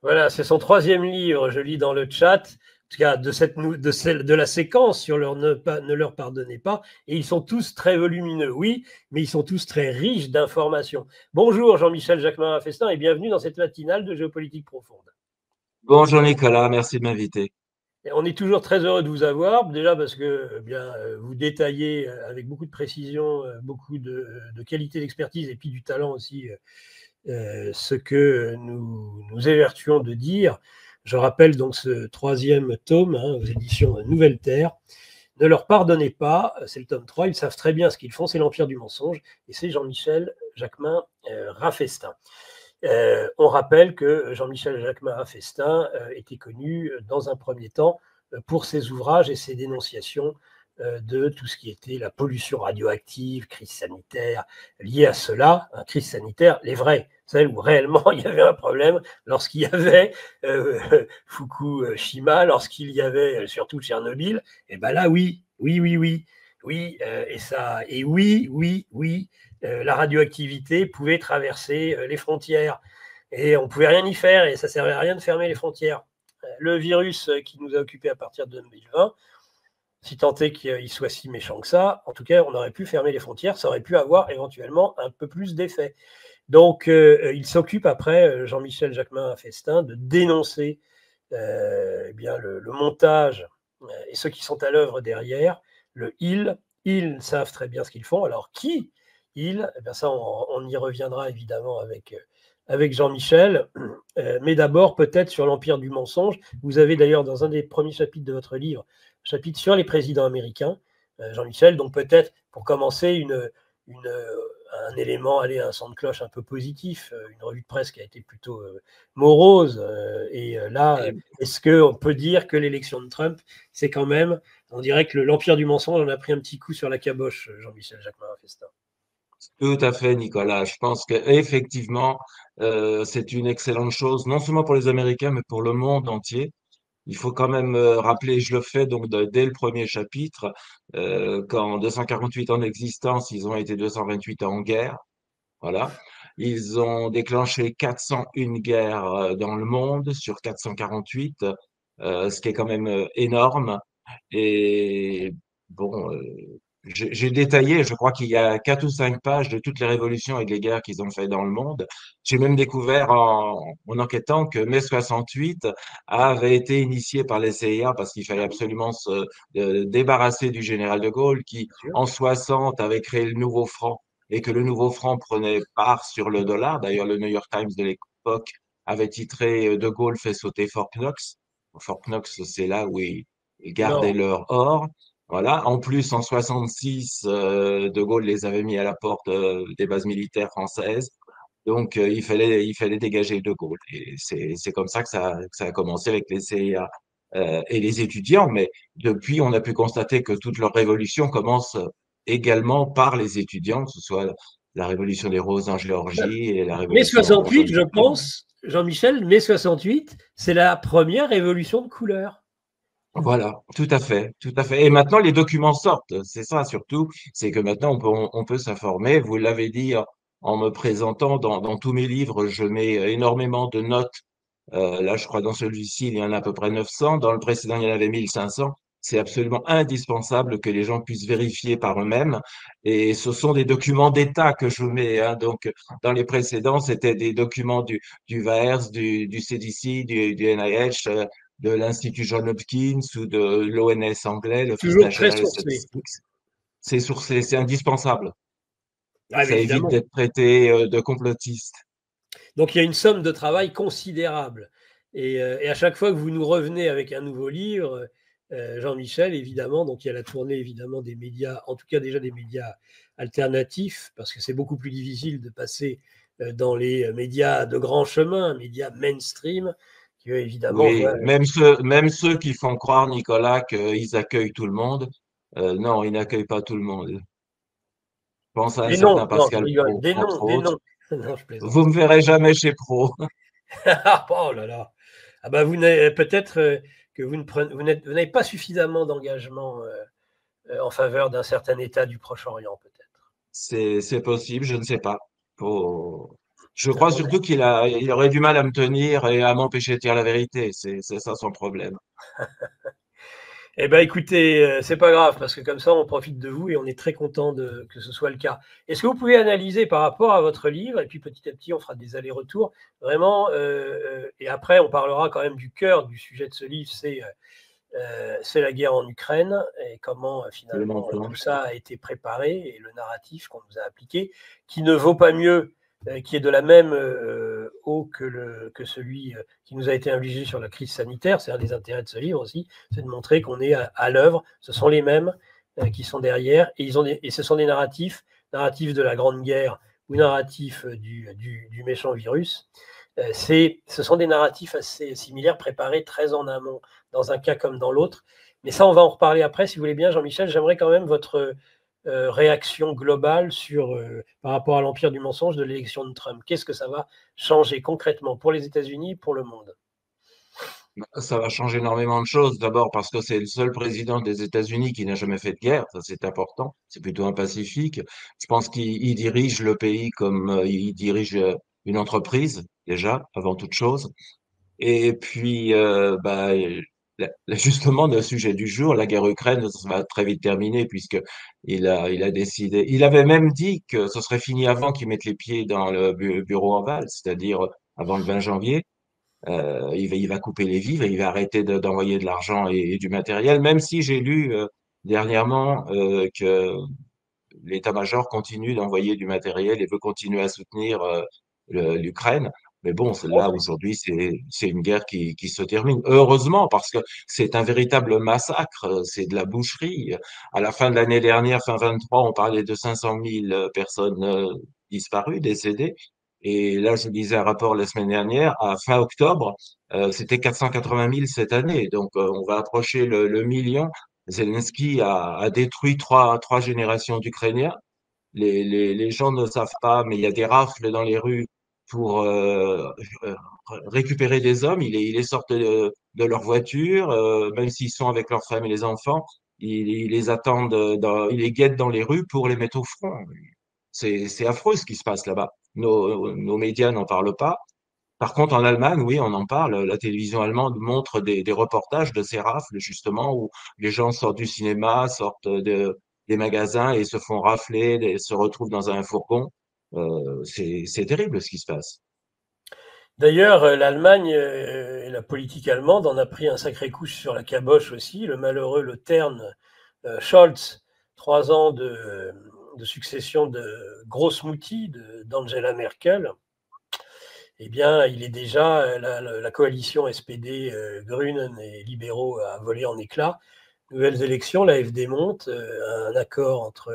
Voilà, c'est son troisième livre, je lis dans le chat, en tout cas de la séquence sur leur ne leur pardonnez pas, et ils sont tous très volumineux, oui, mais ils sont tous très riches d'informations. Bonjour Jean-Michel Jacquemin-Festin et bienvenue dans cette matinale de Géopolitique Profonde. Bonjour Nicolas, merci de m'inviter. Et on est toujours très heureux de vous avoir, déjà parce que vous détaillez avec beaucoup de précision, beaucoup de qualité d'expertise et puis du talent aussi ce que nous évertuons de dire. Je rappelle donc ce troisième tome aux éditions Nouvelle Terre. Ne leur pardonnez pas, c'est le tome 3, ils savent très bien ce qu'ils font, c'est l'Empire du mensonge, et c'est Jean-Michel Jacquemin Raffestin. On rappelle que Jean-Michel Jacquemin Raffestin était connu dans un premier temps pour ses ouvrages et ses dénonciations de tout ce qui était la pollution radioactive, crise sanitaire, liée à cela, crise sanitaire, les vraies, celles où réellement il y avait un problème, lorsqu'il y avait Fukushima, lorsqu'il y avait surtout Tchernobyl, et ben là oui, la radioactivité pouvait traverser les frontières et on ne pouvait rien y faire et ça ne servait à rien de fermer les frontières. Le virus qui nous a occupés à partir de 2020, si tant est qu'il soit si méchant que ça, en tout cas, on aurait pu fermer les frontières, ça aurait pu avoir éventuellement un peu plus d'effet. Donc, il s'occupe après, Jean-Michel Jacquemin-Festin, de dénoncer le montage et ceux qui sont à l'œuvre derrière, ils savent très bien ce qu'ils font. Alors, qui ils ça, on y reviendra évidemment avec Jean-Michel. Mais d'abord, peut-être sur l'Empire du mensonge. Vous avez d'ailleurs, dans un des premiers chapitres de votre livre, un chapitre sur les présidents américains, Jean-Michel. Donc, peut-être, pour commencer, un élément, un son de cloche un peu positif, une revue de presse qui a été plutôt morose. Là, est-ce qu'on peut dire que l'élection de Trump, c'est quand même, on dirait que l'Empire du mensonge en a pris un petit coup sur la caboche, Jean-Michel Jacquemin-Festin. Tout à fait Nicolas, je pense qu'effectivement c'est une excellente chose, non seulement pour les Américains, mais pour le monde entier. Il faut quand même rappeler, je le fais donc dès le premier chapitre, qu'en 248 ans d'existence, ils ont été 228 ans en guerre. Voilà. Ils ont déclenché 401 guerres dans le monde sur 448, ce qui est quand même énorme. Et bon, j'ai détaillé, je crois qu'il y a 4 ou 5 pages de toutes les révolutions et les guerres qu'ils ont fait dans le monde. J'ai même découvert en enquêtant que mai 68 avait été initié par les CIA parce qu'il fallait absolument se débarrasser du général de Gaulle qui, Bien sûr. en 60, avait créé le nouveau franc et que le nouveau franc prenait part sur le dollar. D'ailleurs, le New York Times de l'époque avait titré De Gaulle fait sauter Fort Knox. Fort Knox, c'est là où ils gardaient Non. leur or. Voilà. En plus, en 66, De Gaulle les avait mis à la porte des bases militaires françaises. Donc, il fallait dégager De Gaulle. Et c'est comme ça que ça a commencé avec les CIA et les étudiants. Mais depuis, on a pu constater que toute leur révolution commence également par les étudiants, que ce soit la révolution des roses en Géorgie et la Mai révolution en 68, jaune je d'Ukraine. pense, Jean-Michel, mai 68, c'est la première révolution de couleur. Voilà, tout à fait, tout à fait. Et maintenant, les documents sortent. C'est ça surtout, c'est que maintenant on peut s'informer. Vous l'avez dit en me présentant dans tous mes livres, je mets énormément de notes. Là, je crois dans celui-ci, il y en a à peu près 900. Dans le précédent, il y en avait 1500. C'est absolument indispensable que les gens puissent vérifier par eux-mêmes. Et ce sont des documents d'État que je mets, hein. Donc, dans les précédents, c'était des documents du VAERS, du CDC, du NIH, de l'Institut John Hopkins ou de l'ONS anglais, l'Office Toujours très national de sourcé. statistiques. C'est sourcé, c'est indispensable. Ah, mais Ça évite évidemment. d'être traité de complotiste. Donc il y a une somme de travail considérable. Et à chaque fois que vous nous revenez avec un nouveau livre, Jean-Michel, évidemment, donc il y a la tournée évidemment des médias, en tout cas déjà des médias alternatifs, parce que c'est beaucoup plus difficile de passer dans les médias de grand chemin, médias mainstream, qui évidemment Oui, voient. même ceux qui font croire, Nicolas, qu'ils accueillent tout le monde, non, ils n'accueillent pas tout le monde. Je pense à un Des noms, certain non, je Pascal rigole, Pro, des entre noms, des autres. noms. Non, je Vous plaisante. me verrez jamais chez Pro. Oh là là. Ah bah vous n'avez peut-être que vous n'avez pas suffisamment d'engagement en faveur d'un certain État du Proche-Orient, peut-être. C'est possible, je ne sais pas. Faut... Je C'est un crois bon. surtout il aurait du mal à me tenir et à m'empêcher de dire la vérité. C'est ça son problème. Eh ben, écoutez, c'est pas grave parce que comme ça, on profite de vous et on est très content que ce soit le cas. Est-ce que vous pouvez analyser par rapport à votre livre et puis petit à petit, on fera des allers-retours vraiment, et après, on parlera quand même du cœur du sujet de ce livre, c'est la guerre en Ukraine et comment Le finalement tout mensonge. ça a été préparé et le narratif qu'on nous a appliqué, qui ne vaut pas mieux, qui est de la même eau que celui qui nous a été infligé sur la crise sanitaire. C'est un des intérêts de ce livre aussi, c'est de montrer qu'on est à l'œuvre. Ce sont les mêmes qui sont derrière et ce sont des narratifs de la Grande Guerre ou narratifs du méchant virus. Ce sont des narratifs assez similaires, préparés très en amont, dans un cas comme dans l'autre. Mais ça, on va en reparler après, si vous voulez bien, Jean-Michel. J'aimerais quand même votre réaction globale par rapport à l'empire du mensonge de l'élection de Trump. Qu'est-ce que ça va changer concrètement pour les États-Unis, pour le monde? Ça va changer énormément de choses. D'abord parce que c'est le seul président des États-Unis qui n'a jamais fait de guerre. Ça, c'est important. C'est plutôt un pacifique. Je pense qu'il dirige le pays comme il dirige une entreprise, déjà, avant toute chose. Et puis, justement, le sujet du jour, la guerre Ukraine, ça va très vite terminer puisque il a décidé. Il avait même dit que ce serait fini avant qu'il mette les pieds dans le bureau ovale, c'est-à-dire avant le 20 janvier. Il va couper les vivres et il va arrêter d'envoyer de l'argent et du matériel, même si j'ai lu dernièrement que l'état-major continue d'envoyer du matériel et veut continuer à soutenir l'Ukraine. Mais bon, là, aujourd'hui, c'est une guerre qui se termine. Heureusement, parce que c'est un véritable massacre, c'est de la boucherie. À la fin de l'année dernière, fin 23, on parlait de 500 000 personnes disparues, décédées. Et là, je lisais un rapport la semaine dernière, à fin octobre, c'était 480 000 cette année. Donc, on va approcher le million. Zelensky a détruit trois générations d'Ukrainiens. Les gens ne savent pas, mais il y a des rafles dans les rues pour euh, récupérer des hommes. Il les sortent de leur voiture, même s'ils sont avec leurs femmes et les enfants. Ils les attendent, ils les guettent dans les rues pour les mettre au front. C'est affreux ce qui se passe là-bas. Nos médias n'en parlent pas. Par contre, en Allemagne, oui, on en parle. La télévision allemande montre des reportages de ces rafles, justement, où les gens sortent du cinéma, sortent des magasins et se font rafler, se retrouvent dans un fourgon. C'est terrible ce qui se passe. D'ailleurs, l'Allemagne et la politique allemande en a pris un sacré coup sur la caboche aussi. Le malheureux, le terne Scholz, 3 ans de succession de gros smoothies d'Angela Merkel, eh bien, il est déjà, la coalition SPD, Grünen et libéraux a volé en éclats. Nouvelles élections, l'AfD monte, un accord entre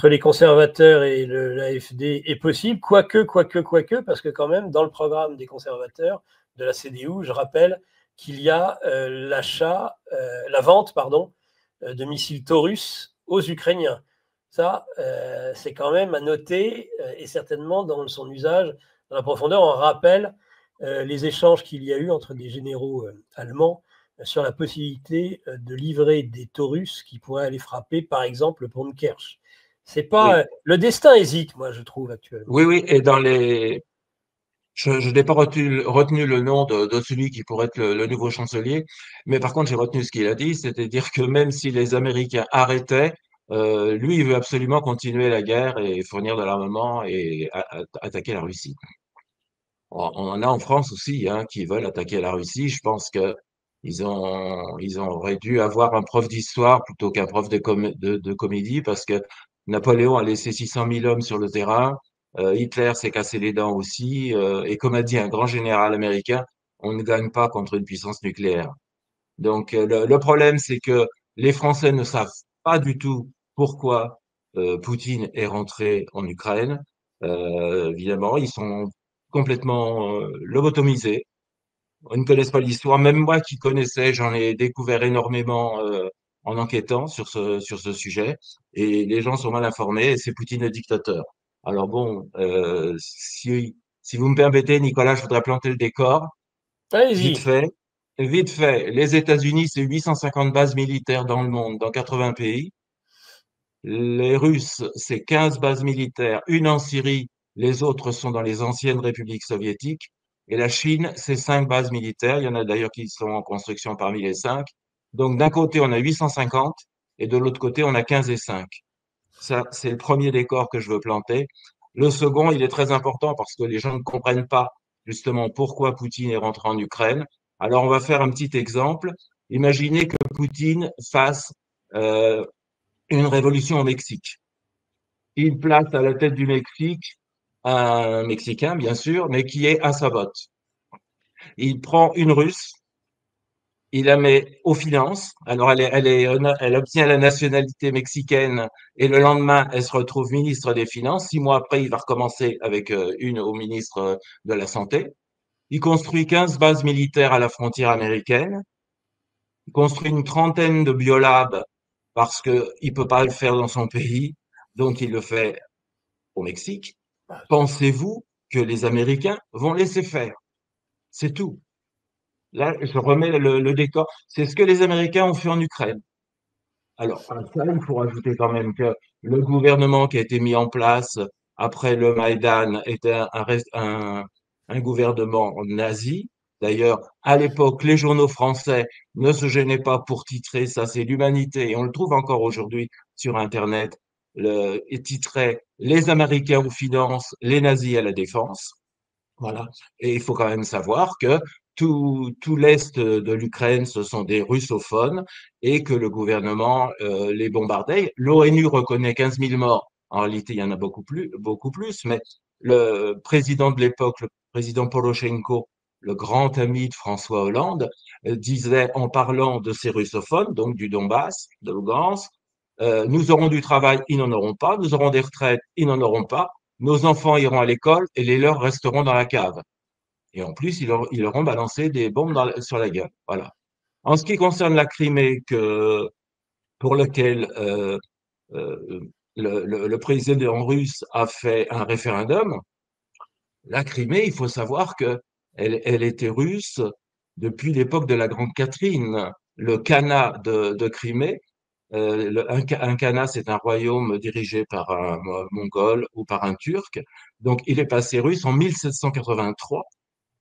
les conservateurs et l'AfD est possible, quoique, parce que quand même, dans le programme des conservateurs de la CDU, je rappelle qu'il y a la vente, pardon, de missiles Taurus aux Ukrainiens. Ça, c'est quand même à noter, et certainement dans son usage, dans la profondeur, on rappelle les échanges qu'il y a eu entre des généraux allemands sur la possibilité de livrer des Taurus qui pourraient aller frapper, par exemple, le pont de Kerch. C'est pas Oui, le destin hésite, moi je trouve actuellement. oui, oui. Et dans les, je n'ai pas retenu le nom de celui qui pourrait être le nouveau chancelier, mais par contre, j'ai retenu ce qu'il a dit, c'est-à-dire que même si les Américains arrêtaient, lui, il veut absolument continuer la guerre et fournir de l'armement et attaquer la Russie. On en a en France aussi hein, qui veulent attaquer la Russie. Je pense que ils auraient dû avoir un prof d'histoire plutôt qu'un prof de comédie parce que Napoléon a laissé 600 000 hommes sur le terrain. Hitler s'est cassé les dents aussi. Et comme a dit un grand général américain, on ne gagne pas contre une puissance nucléaire. Donc le problème, c'est que les Français ne savent pas du tout pourquoi Poutine est rentré en Ukraine. Évidemment, ils sont complètement lobotomisés. Ils ne connaissent pas l'histoire. Même moi qui connaissais, j'en ai découvert énormément en enquêtant sur ce sujet. Et les gens sont mal informés et c'est Poutine le dictateur. Alors bon, si vous me permettez, Nicolas, je voudrais planter le décor. Vite Allez-y. fait, vite fait. Les États-Unis, c'est 850 bases militaires dans le monde, dans 80 pays. Les Russes, c'est 15 bases militaires, une en Syrie Les autres sont dans les anciennes républiques soviétiques. Et la Chine, c'est 5 bases militaires. Il y en a d'ailleurs qui sont en construction parmi les 5. Donc d'un côté, on a 850 et de l'autre côté, on a 15 et 5. Ça, c'est le premier décor que je veux planter. Le second, il est très important parce que les gens ne comprennent pas justement pourquoi Poutine est rentré en Ukraine. Alors, on va faire un petit exemple. Imaginez que Poutine fasse euh, une révolution au Mexique. Il place à la tête du Mexique un Mexicain, bien sûr, mais qui est à sa botte. Il prend une Russe, il la met aux finances. Alors, elle obtient la nationalité mexicaine et le lendemain, elle se retrouve ministre des Finances. 6 mois après, il va recommencer avec une au ministre de la Santé. Il construit 15 bases militaires à la frontière américaine. Il construit une trentaine de biolabs parce qu'il ne peut pas le faire dans son pays. Donc, il le fait au Mexique. Pensez-vous que les Américains vont laisser faire? C'est tout. Là, je remets le décor. C'est ce que les Américains ont fait en Ukraine. Alors, à ça, il faut rajouter quand même que le gouvernement qui a été mis en place après le Maïdan était un gouvernement nazi. D'ailleurs, à l'époque, les journaux français ne se gênaient pas pour titrer ça, c'est l'humanité, et on le trouve encore aujourd'hui sur Internet, et titrait Les Américains aux finances, les nazis à la défense. Voilà. Et il faut quand même savoir que tout l'Est de l'Ukraine, ce sont des russophones et que le gouvernement les bombardait. L'ONU reconnaît 15 000 morts. En réalité, il y en a beaucoup plus, mais le président de l'époque, le président Poroshenko, le grand ami de François Hollande, disait en parlant de ces russophones, donc du Donbass, de Lugansk, nous aurons du travail, ils n'en auront pas, nous aurons des retraites, ils n'en auront pas, nos enfants iront à l'école et les leurs resteront dans la cave. Et en plus, ils leur ont balancé des bombes sur la gueule. Voilà. En ce qui concerne la Crimée, pour lequel euh, le président russe a fait un référendum, la Crimée, il faut savoir que elle était russe depuis l'époque de la Grande Catherine. Le Khanat de Crimée, un Khanat, c'est un royaume dirigé par un Mongol ou par un Turc. Donc, il est passé russe en 1783,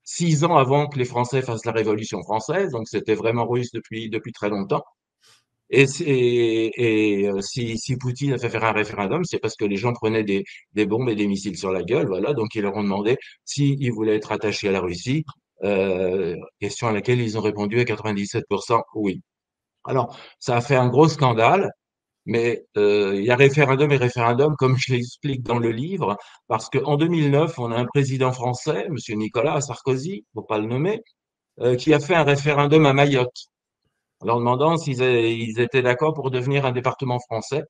6 ans avant que les Français fassent la Révolution française. Donc, c'était vraiment russe depuis très longtemps. Si Poutine a fait faire un référendum, c'est parce que les gens prenaient des bombes et des missiles sur la gueule. Voilà. Donc, ils leur ont demandé s'ils voulaient être attachés à la Russie. Question à laquelle ils ont répondu à 97% oui. Alors, ça a fait un gros scandale. Mais il y a référendum et référendum, comme je l'explique dans le livre, parce qu'en 2009, on a un président français, Monsieur Nicolas Sarkozy, pour pas le nommer, qui a fait un référendum à Mayotte, en leur demandant ils étaient d'accord pour devenir un département français.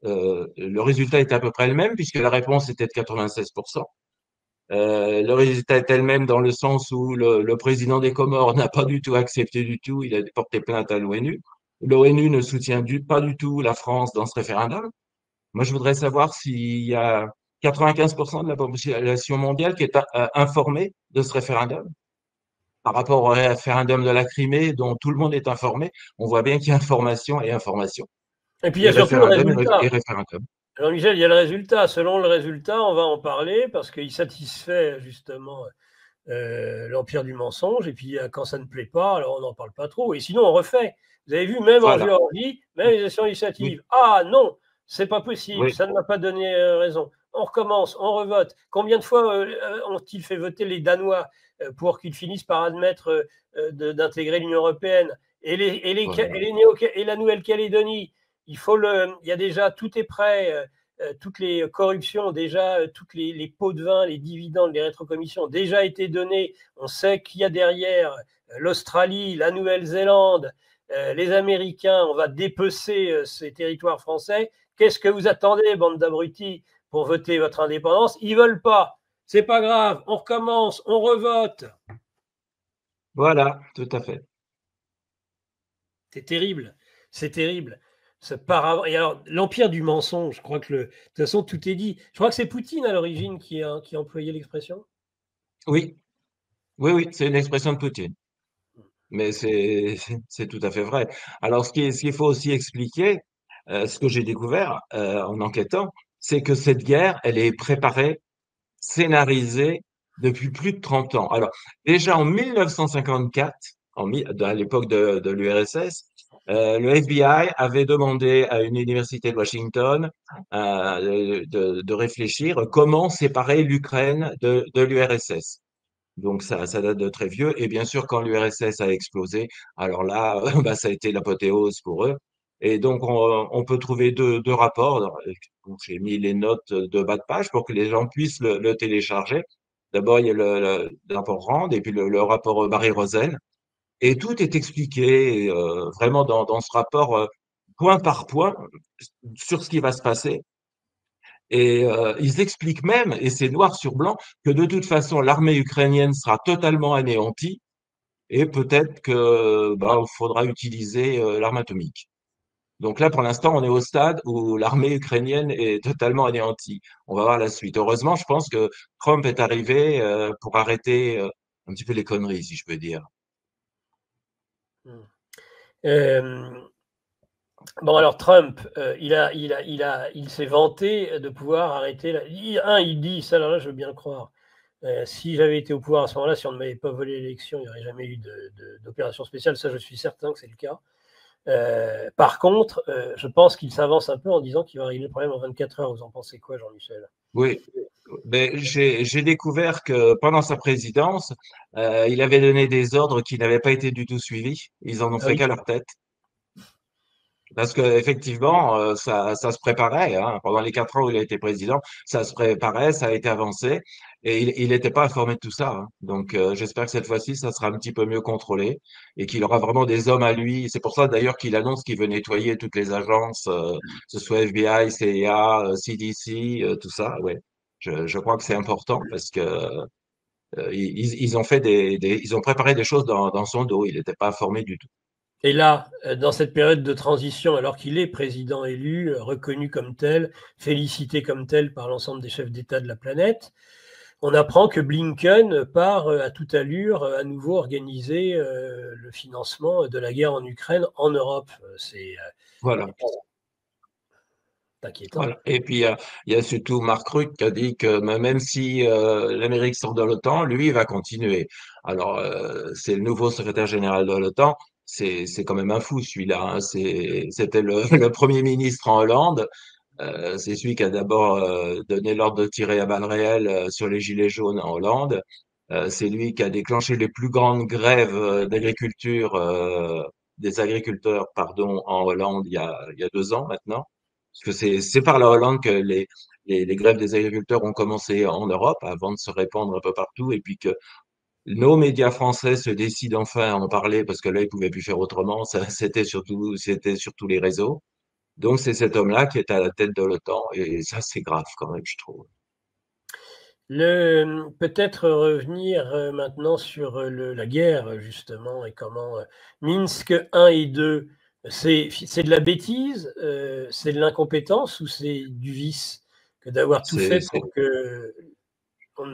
Le résultat était à peu près le même, puisque la réponse était de 96%. Le résultat est le même dans le sens où le président des Comores n'a pas du tout accepté du tout, il a porté plainte à l'ONU. L'ONU ne soutient pas du tout la France dans ce référendum. Moi, je voudrais savoir s'il y a 95% de la population mondiale qui est informée de ce référendum. Par rapport au référendum de la Crimée, dont tout le monde est informé, on voit bien qu'il y a information et information. Et puis il y Et a surtout le référendum et résultat. référendum. Jean-Michel, il y a le résultat. Selon le résultat, on va en parler parce qu'il satisfait justement l'empire du mensonge. Et puis quand ça ne plaît pas, alors on n'en parle pas trop. Et sinon, on refait. Vous avez vu, même en Voilà. Géorgie, même les élections Oui, législatives. Ah non, c'est pas possible, oui, ça ne m'a pas donné raison. On recommence, on revote. Combien de fois ont-ils fait voter les Danois pour qu'ils finissent par admettre d'intégrer l'Union européenne voilà. et la Nouvelle-Calédonie, il y a déjà, tout est prêt. Toutes les corruptions, déjà, toutes les pots de vin, les dividendes, les rétrocommissions ont déjà été donnés. On sait qu'il y a derrière l'Australie, la Nouvelle-Zélande, les Américains. On va dépecer ces territoires français. Qu'est-ce que vous attendez, bande d'abrutis, pour voter votre indépendance? Ils veulent pas. C'est pas grave. On recommence, on revote. Voilà, tout à fait. C'est terrible. C'est terrible. Et alors, l'empire du mensonge, je crois que de toute façon, tout est dit. Je crois que c'est Poutine à l'origine qui a employé l'expression. Oui, oui, oui, c'est une expression de Poutine. Mais c'est tout à fait vrai. Alors, ce qu'il faut aussi expliquer, ce que j'ai découvert en enquêtant, c'est que cette guerre, elle est préparée scénarisé depuis plus de 30 ans. Alors, déjà en 1954, à l'époque de l'URSS, le FBI avait demandé à une université de Washington de réfléchir comment séparer l'Ukraine de l'URSS. Donc ça date de très vieux. Et bien sûr, quand l'URSS a explosé, alors là, bah, ça a été l'apothéose pour eux. Et donc, on peut trouver deux rapports. Donc, j'ai mis les notes de bas de page pour que les gens puissent le télécharger. D'abord, il y a le rapport Rand et puis le rapport Barry-Rosen. Et tout est expliqué vraiment dans ce rapport, point par point, sur ce qui va se passer. Et ils expliquent même, et c'est noir sur blanc, que de toute façon, l'armée ukrainienne sera totalement anéantie et peut-être que bah, il faudra utiliser l'arme atomique. Donc là, pour l'instant, on est au stade où l'armée ukrainienne est totalement anéantie. On va voir la suite. Heureusement, je pense que Trump est arrivé pour arrêter un petit peu les conneries, si je peux dire. Euh, Bon, alors Trump, il s'est vanté de pouvoir arrêter. Il dit, ça, alors là, je veux bien le croire. Si j'avais été au pouvoir à ce moment-là, si on ne m'avait pas volé l'élection, il n'y aurait jamais eu d'opération spéciale. Ça, je suis certain que c'est le cas. Par contre, je pense qu'il s'avance un peu en disant qu'il va régler le problème en 24 heures. Vous en pensez quoi, Jean-Michel? Oui, mais j'ai découvert que pendant sa présidence, il avait donné des ordres qui n'avaient pas été du tout suivis. Ils en ont Ah fait oui. qu'à leur tête. Parce que effectivement, ça se préparait. Hein. Pendant les 4 ans où il a été président, ça se préparait, ça a été avancé, et il n'était pas informé de tout ça. Hein. Donc, j'espère que cette fois-ci, ça sera un petit peu mieux contrôlé et qu'il aura vraiment des hommes à lui. C'est pour ça d'ailleurs qu'il annonce qu'il veut nettoyer toutes les agences, que ce soit FBI, CIA, CDC, tout ça. Ouais, je crois que c'est important parce que ils ont fait ils ont préparé des choses dans son dos. Il n'était pas informé du tout. Et là, dans cette période de transition, alors qu'il est président élu, reconnu comme tel, félicité comme tel par l'ensemble des chefs d'État de la planète, on apprend que Blinken part à toute allure à nouveau organiser le financement de la guerre en Ukraine en Europe. C'est Voilà. inquiétant. Voilà. Et puis, il y a surtout Mark Rutte qui a dit que même si l'Amérique sort de l'OTAN, lui, il va continuer. Alors, c'est le nouveau secrétaire général de l'OTAN. C'est quand même un fou, celui-là. Hein. C'était le premier ministre en Hollande. C'est celui qui a d'abord donné l'ordre de tirer à balles réelles sur les gilets jaunes en Hollande. C'est lui qui a déclenché les plus grandes grèves d'agriculture, des agriculteurs, pardon, en Hollande il y a 2 ans maintenant. Parce que c'est par la Hollande que les grèves des agriculteurs ont commencé en Europe avant de se répandre un peu partout et puis que nos médias français se décident enfin à en parler parce que là, ils pouvaient plus faire autrement. Ça, c'était sur tous les réseaux. Donc, c'est cet homme-là qui est à la tête de l'OTAN et ça, c'est grave quand même, je trouve. Peut-être revenir maintenant sur la guerre, justement, et comment Minsk 1 et 2, c'est de la bêtise, c'est de l'incompétence ou c'est du vice que d'avoir tout C'est, fait c'est, pour que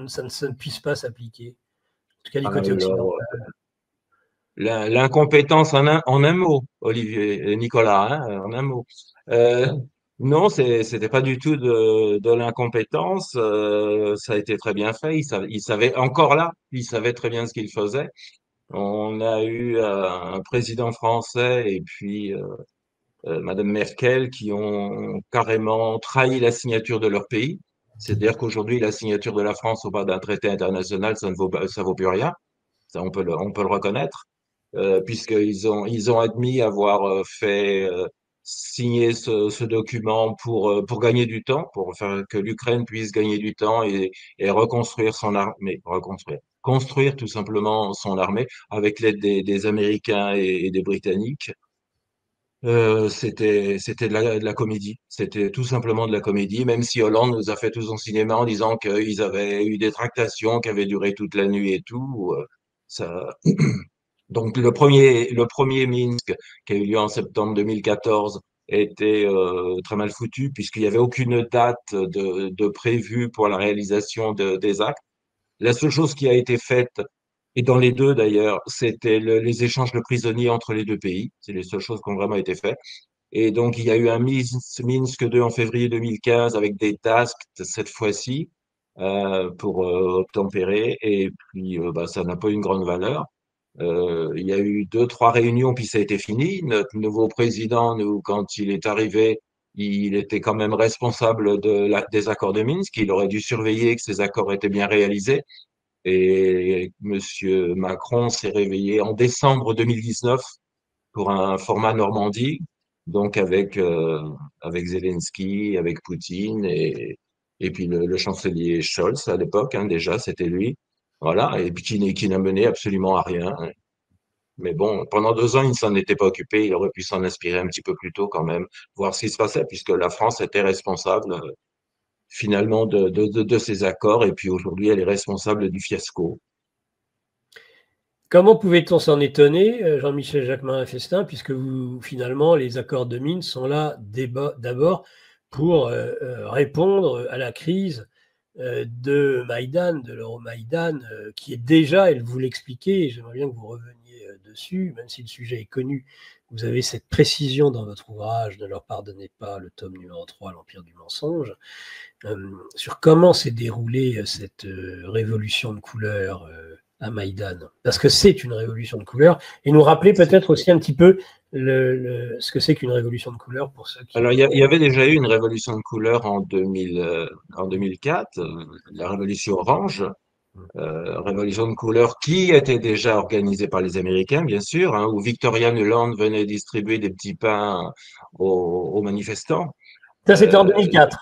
ça ne puisse pas s'appliquer, en tout cas du côté occidental. alors, l'incompétence en un mot, Olivier, Nicolas, hein, en un mot. Euh, non, c'était pas du tout de l'incompétence. Ça a été très bien fait. Il savait encore là, il savait très bien ce qu'il faisait. On a eu un président français et puis Madame Merkel qui ont carrément trahi la signature de leur pays. C'est-à-dire qu'aujourd'hui, la signature de la France au bas d'un traité international, ça vaut plus rien. Ça, on peut le reconnaître, puisqu'ils ont admis avoir fait signer ce document pour gagner du temps, pour faire que l'Ukraine puisse gagner du temps et reconstruire son armée, construire tout simplement son armée avec l'aide des Américains et des Britanniques. C'était de la comédie. C'était tout simplement de la comédie, même si Hollande nous a fait tout son cinéma en disant qu'ils avaient eu des tractations qui avaient duré toute la nuit et tout. Ça... Donc le premier Minsk qui a eu lieu en septembre 2014 était très mal foutu puisqu'il n'y avait aucune date de prévue pour la réalisation des actes. La seule chose qui a été faite, et dans les deux d'ailleurs, c'était les échanges de prisonniers entre les deux pays. C'est les seules choses qui ont vraiment été faites. Et donc, il y a eu un Minsk 2 en février 2015 avec des tasks cette fois-ci. pour obtempérer, et puis bah, ça n'a pas eu une grande valeur. Il y a eu deux, trois réunions, puis ça a été fini. Notre nouveau président, nous, quand il est arrivé, il était quand même responsable des accords de Minsk. Il aurait dû surveiller que ces accords étaient bien réalisés. Et Monsieur Macron s'est réveillé en décembre 2019 pour un format Normandie, donc avec Zelensky, avec Poutine et puis le chancelier Scholz à l'époque, hein, déjà, c'était lui. Voilà, et puis qui n'a mené absolument à rien. Mais bon, pendant 2 ans, il ne s'en était pas occupé. Il aurait pu s'en inspirer un petit peu plus tôt quand même, voir ce qui se passait, puisque la France était responsable finalement de ces accords. Et puis aujourd'hui, elle est responsable du fiasco. Comment pouvait-on s'en étonner, Jean-Michel Jacquemin-Festin, puisque finalement, les accords de Minsk sont là d'abord pour répondre à la crise de Maïdan, de l'Euromaïdan, qui est déjà, et vous l'expliquez, et j'aimerais bien que vous reveniez dessus, même si le sujet est connu, vous avez cette précision dans votre ouvrage, Ne leur pardonnez pas, le tome numéro 3, L'Empire du mensonge, sur comment s'est déroulée cette révolution de couleur à Maïdan. Parce que c'est une révolution de couleur, et nous rappeler peut-être aussi un petit peu ce que c'est qu'une révolution de couleur pour ceux qui... Alors, il y avait déjà eu une révolution de couleur en 2004, la révolution orange. Révolution de couleur qui était déjà organisée par les Américains, bien sûr, hein, où Victoria Nuland venait distribuer des petits pains aux manifestants. Ça, c'était en Euh, 2004.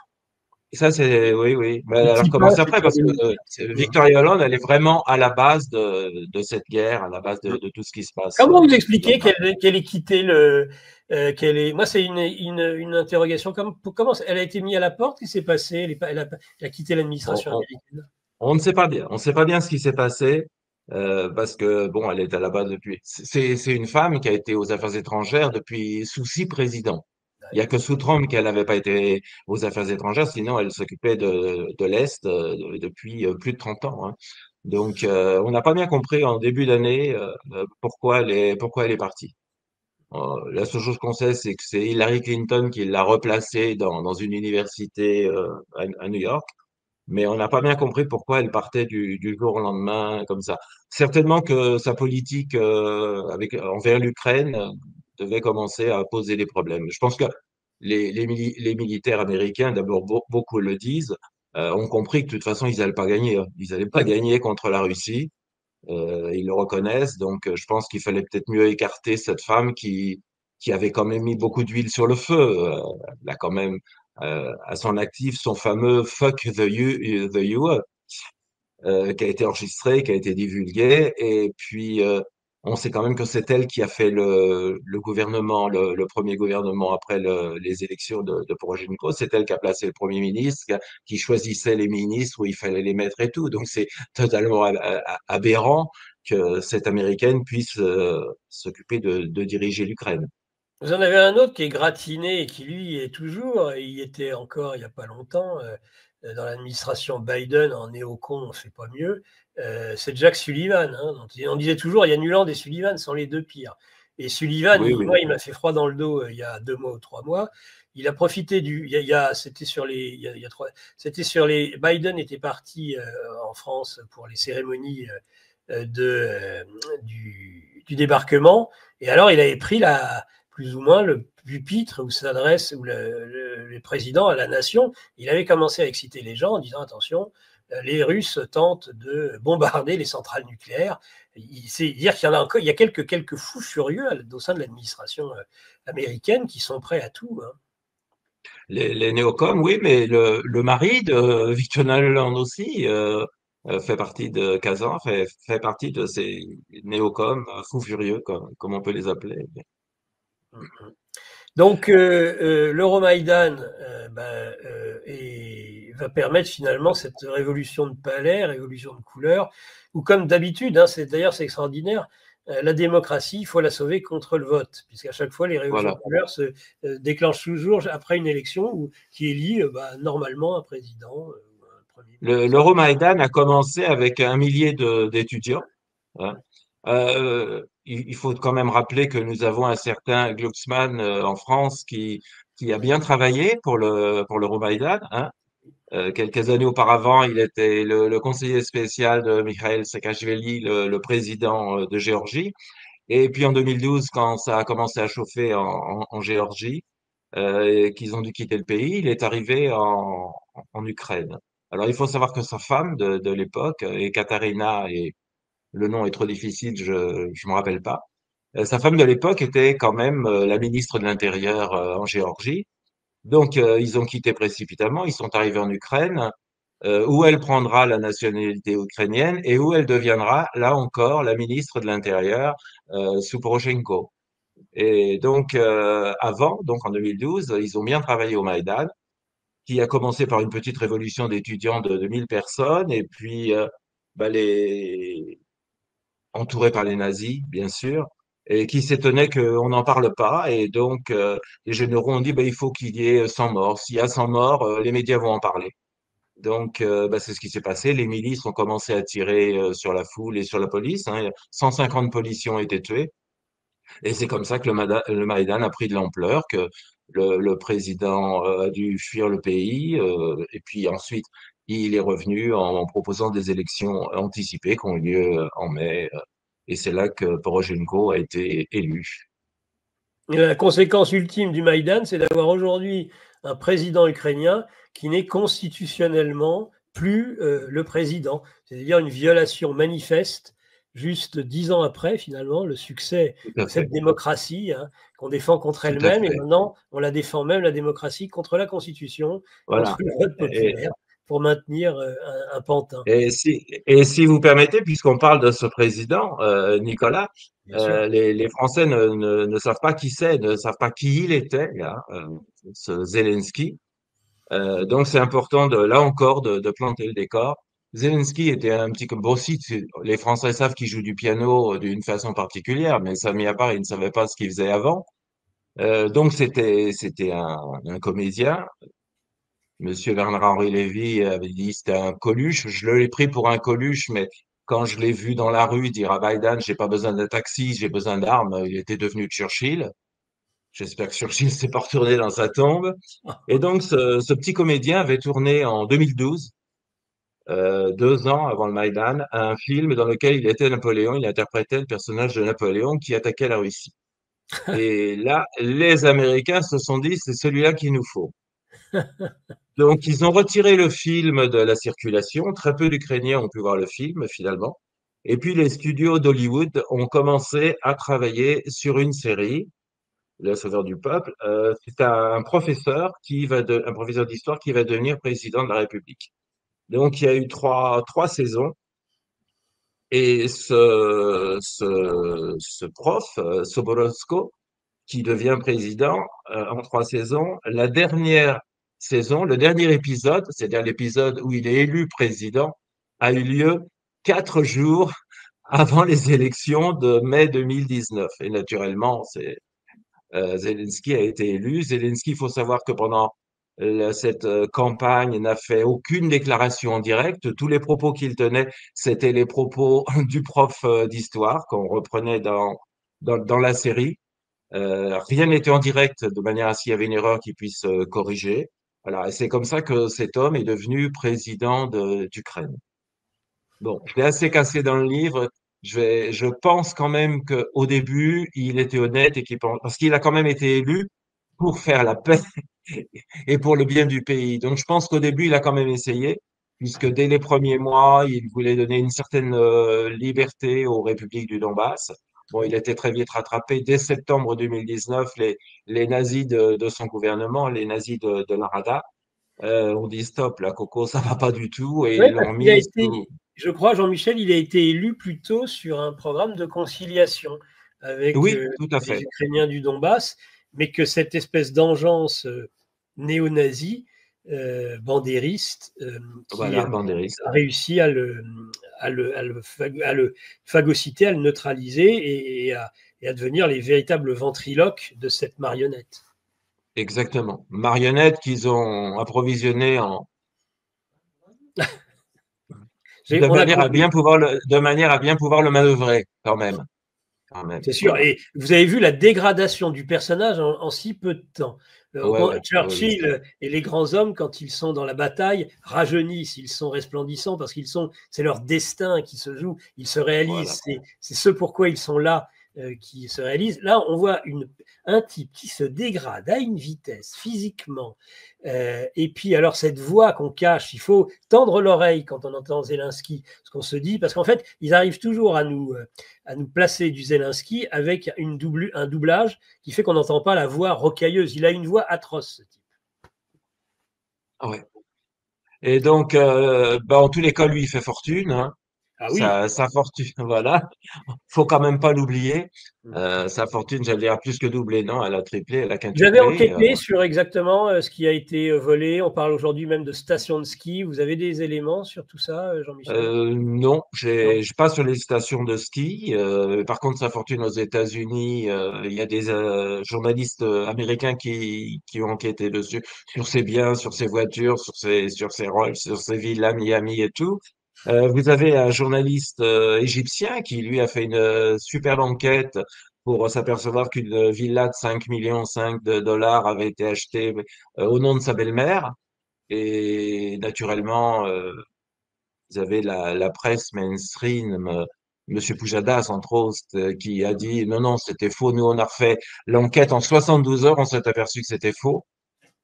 Ça, c'est, oui, oui. Mais Les alors, petits pas, commence après, c'était en parce que 2004. Victoria Nuland, elle est vraiment à la base de cette guerre, à la base de tout ce qui se passe Comment vous expliquez là-bas. qu'elle ait quitté le... qu'elle est... Moi, c'est une interrogation. Comment elle a été mise à la porte? Qu'est-ce qui s'est passé? Elle a quitté On, l'administration on- américaine. on ne sait pas bien. On ne sait pas bien ce qui s'est passé, parce que, bon, elle est à la base depuis. C'est une femme qui a été aux affaires étrangères depuis sous 6 présidents. Il n'y a que sous Trump qu'elle n'avait pas été aux affaires étrangères, sinon elle s'occupait de l'Est depuis plus de 30 ans, hein. Donc, on n'a pas bien compris en début d'année pourquoi elle est partie. La seule chose qu'on sait, c'est que c'est Hillary Clinton qui l'a replacée dans une université à New York, mais on n'a pas bien compris pourquoi elle partait du jour au lendemain comme ça. Certainement que sa politique envers l'Ukraine devait commencer à poser des problèmes. Je pense que les militaires américains, d'abord beaucoup le disent, ont compris que de toute façon ils n'allaient pas gagner, hein. Ils n'allaient pas gagner contre la Russie. Ils le reconnaissent, donc je pense qu'il fallait peut-être mieux écarter cette femme qui avait quand même mis beaucoup d'huile sur le feu. Elle a quand même à son actif son fameux Fuck the UE, qui a été enregistré, qui a été divulgué, et puis on sait quand même que c'est elle qui a fait le gouvernement, le premier gouvernement après les élections de Poroshenko. C'est elle qui a placé le premier ministre, qui choisissait les ministres où il fallait les mettre et tout. Donc c'est totalement aberrant que cette Américaine puisse s'occuper de diriger l'Ukraine. Vous en avez un autre qui est gratiné et qui, lui, est toujours, et il était encore il n'y a pas longtemps, dans l'administration Biden, en néocon, on ne fait pas mieux, c'est Jack Sullivan, hein. Donc, on disait toujours, il y a Nuland et Sullivan sont les deux pires. Et Sullivan, Oui, oui. moi, il m'a fait froid dans le dos il y a 2 mois ou 3 mois. Il a profité c'était sur les, il y a c'était sur les, Biden était parti en France pour les cérémonies du débarquement. Et alors, il avait pris plus ou moins le pupitre où s'adresse où le président à la nation. Il avait commencé à exciter les gens en disant attention, les Russes tentent de bombarder les centrales nucléaires. C'est dire qu'il y en a encore, il y a quelques fous furieux au sein de l'administration américaine qui sont prêts à tout, hein. Les néocons, oui, mais le mari de Victoria Nuland aussi fait partie de Kazan, fait partie de ces néocons fous furieux, comme on peut les appeler. Donc, l'Euromaïdan va permettre finalement cette révolution de palais, révolution de couleur, où comme d'habitude, hein, d'ailleurs c'est extraordinaire, la démocratie, il faut la sauver contre le vote, puisqu'à chaque fois, les révolutions de Voilà. couleur se déclenchent toujours après une élection qui élit normalement un président ou un premier ministre. L'Euromaïdan a commencé avec 1 millier d'étudiants, hein. Il faut quand même rappeler que nous avons un certain Glucksmann en France qui a bien travaillé pour l'Euromaïdan, hein. Quelques années auparavant, il était le conseiller spécial de Mikhail Saakashvili, le président de Géorgie. Et puis en 2012, quand ça a commencé à chauffer en Géorgie, et qu'ils ont dû quitter le pays, il est arrivé en Ukraine. Alors il faut savoir que sa femme de l'époque, et Katarina, et le nom est trop difficile, je me rappelle pas. Sa femme de l'époque était quand même la ministre de l'Intérieur en Géorgie. Donc ils ont quitté précipitamment, ils sont arrivés en Ukraine, où elle prendra la nationalité ukrainienne et où elle deviendra, là encore, la ministre de l'Intérieur sous Poroshenko. Et donc, avant, donc en 2012, ils ont bien travaillé au Maïdan, qui a commencé par une petite révolution d'étudiants de 1000 personnes, et puis bah, entouré par les nazis, bien sûr, et qui s'étonnait qu'on n'en parle pas. Et donc, les généraux ont dit, bah, il faut qu'il y ait 100 morts. S'il y a 100 morts, les médias vont en parler. Donc, bah, c'est ce qui s'est passé. Les milices ont commencé à tirer sur la foule et sur la police, hein. 150 policiers ont été tués. Et c'est comme ça que le Maïdan a pris de l'ampleur, que le président a dû fuir le pays, et puis ensuite, il est revenu en proposant des élections anticipées qui ont eu lieu en mai, et c'est là que Poroshenko a été élu. Et la conséquence ultime du Maïdan, c'est d'avoir aujourd'hui un président ukrainien qui n'est constitutionnellement plus le président. C'est-à-dire une violation manifeste, juste 10 ans après, finalement, le succès Tout de à cette fait, démocratie, hein, qu'on défend contre tout à elle-même. Et fait. maintenant, on la défend même, la démocratie, contre la Constitution, contre Voilà. le vote Et, populaire, pour maintenir un pantin. et si vous permettez, puisqu'on parle de ce président, Nicolas, Bien sûr. les Français ne savent pas qui c'est, ne savent pas qui il était, là, ce Zelensky. Donc c'est important là encore de planter le décor. Zelensky était un petit comme bon si les Français savent qu'il joue du piano d'une façon particulière, mais ça mis à part, ils ne savaient pas ce qu'il faisait avant. Donc c'était un comédien. Monsieur Bernard-Henri Lévy avait dit c'était un Coluche. Je l'ai pris pour un Coluche, mais quand je l'ai vu dans la rue dire à Biden, j'ai pas besoin d'un taxi, j'ai besoin d'armes, il était devenu Churchill. J'espère que Churchill s'est pas retourné dans sa tombe. Et donc, ce petit comédien avait tourné en 2012, 2 ans avant le Maïdan, un film dans lequel il était Napoléon. Il interprétait le personnage de Napoléon qui attaquait la Russie. Et là, les Américains se sont dit, c'est celui-là qu'il nous faut. Donc, ils ont retiré le film de la circulation. Très peu d'Ukrainiens ont pu voir le film, finalement. Et puis, les studios d'Hollywood ont commencé à travailler sur une série, Le Sauveur du Peuple. C'est un professeur un professeur d'histoire qui va devenir président de la République. Donc, il y a eu trois saisons. Et ce prof, Sobolowsko, qui devient président en 3 saisons. La dernière saison, le dernier épisode, c'est-à-dire l'épisode où il est élu président, a eu lieu 4 jours avant les élections de mai 2019. Et naturellement, Zelensky a été élu. Zelensky, il faut savoir que pendant cette campagne n'a fait aucune déclaration en direct. Tous les propos qu'il tenait, c'était les propos du prof d'histoire qu'on reprenait dans la série. Rien n'était en direct de manière à s'il y avait une erreur qu'il puisse corriger. Voilà, et c'est comme ça que cet homme est devenu président d'Ukraine. Bon, je l'ai assez cassé dans le livre. Je pense quand même qu'au début, il était honnête et parce qu'il a quand même été élu pour faire la paix et pour le bien du pays. Donc, je pense qu'au début, il a quand même essayé, puisque dès les premiers mois, il voulait donner une certaine liberté aux républiques du Donbass. Bon, il Oui. a été très vite rattrapé. Dès septembre 2019, les nazis de son gouvernement, les nazis de la Rada, ont dit stop, là, Coco, ça va pas du tout, et Ouais, ils parce l'ont qu'il a mis sous. été, je crois, Jean-Michel, il a été élu plutôt sur un programme de conciliation avec Oui, tout à les fait. Ukrainiens du Donbass, mais que cette espèce d'engeance néo-nazie, bandériste, qui Voilà, Banderis. a réussi à le phagocyter, à le neutraliser et à devenir les véritables ventriloques de cette marionnette. Exactement. Marionnettes qu'ils ont approvisionnées On a compris. de manière à bien pouvoir le manœuvrer, quand même. quand même. C'est sûr. Voilà. Et vous avez vu la dégradation du personnage en si peu de temps. Ouais, ouais, ouais, Churchill et les grands hommes, quand ils sont dans la bataille, rajeunissent, ils sont resplendissants parce c'est leur destin qui se joue, ils se voilà. réalisent, c'est ce pourquoi ils sont là qui se réalisent. Là, on voit un type qui se dégrade à une vitesse physiquement. Et puis, alors, cette voix qu'on cache, il faut tendre l'oreille quand on entend Zelensky, ce qu'on se dit, parce qu'en fait, ils arrivent toujours à nous placer du Zelensky avec un doublage qui fait qu'on n'entend pas la voix rocailleuse. Il a une voix atroce, ce type. Ouais. Et donc, en tous les cas, lui, il fait fortune, hein. Ah oui. Sa fortune, voilà. Faut quand même pas l'oublier. Sa fortune, j'allais dire plus que doublé, non, elle a triplé, elle a Vous avez quintuplé. enquêté sur exactement ce qui a été volé. On parle aujourd'hui même de stations de ski. Vous avez des éléments sur tout ça, Jean-Michel? Non, Non. j'ai pas sur les stations de ski. Par contre, sa fortune aux États-Unis, il y a des journalistes américains qui ont enquêté dessus, sur ses biens, sur ses voitures, sur ses Rolls, sur ses villas Miami et tout. Vous avez un journaliste égyptien qui, lui, a fait une superbe enquête pour s'apercevoir qu'une villa de 5,5 millions de dollars avait été achetée au nom de sa belle-mère. Et naturellement, vous avez la presse mainstream, Monsieur Pujadas, entre autres, qui a dit non, non, c'était faux. Nous, on a refait l'enquête en 72 heures, on s'est aperçu que c'était faux.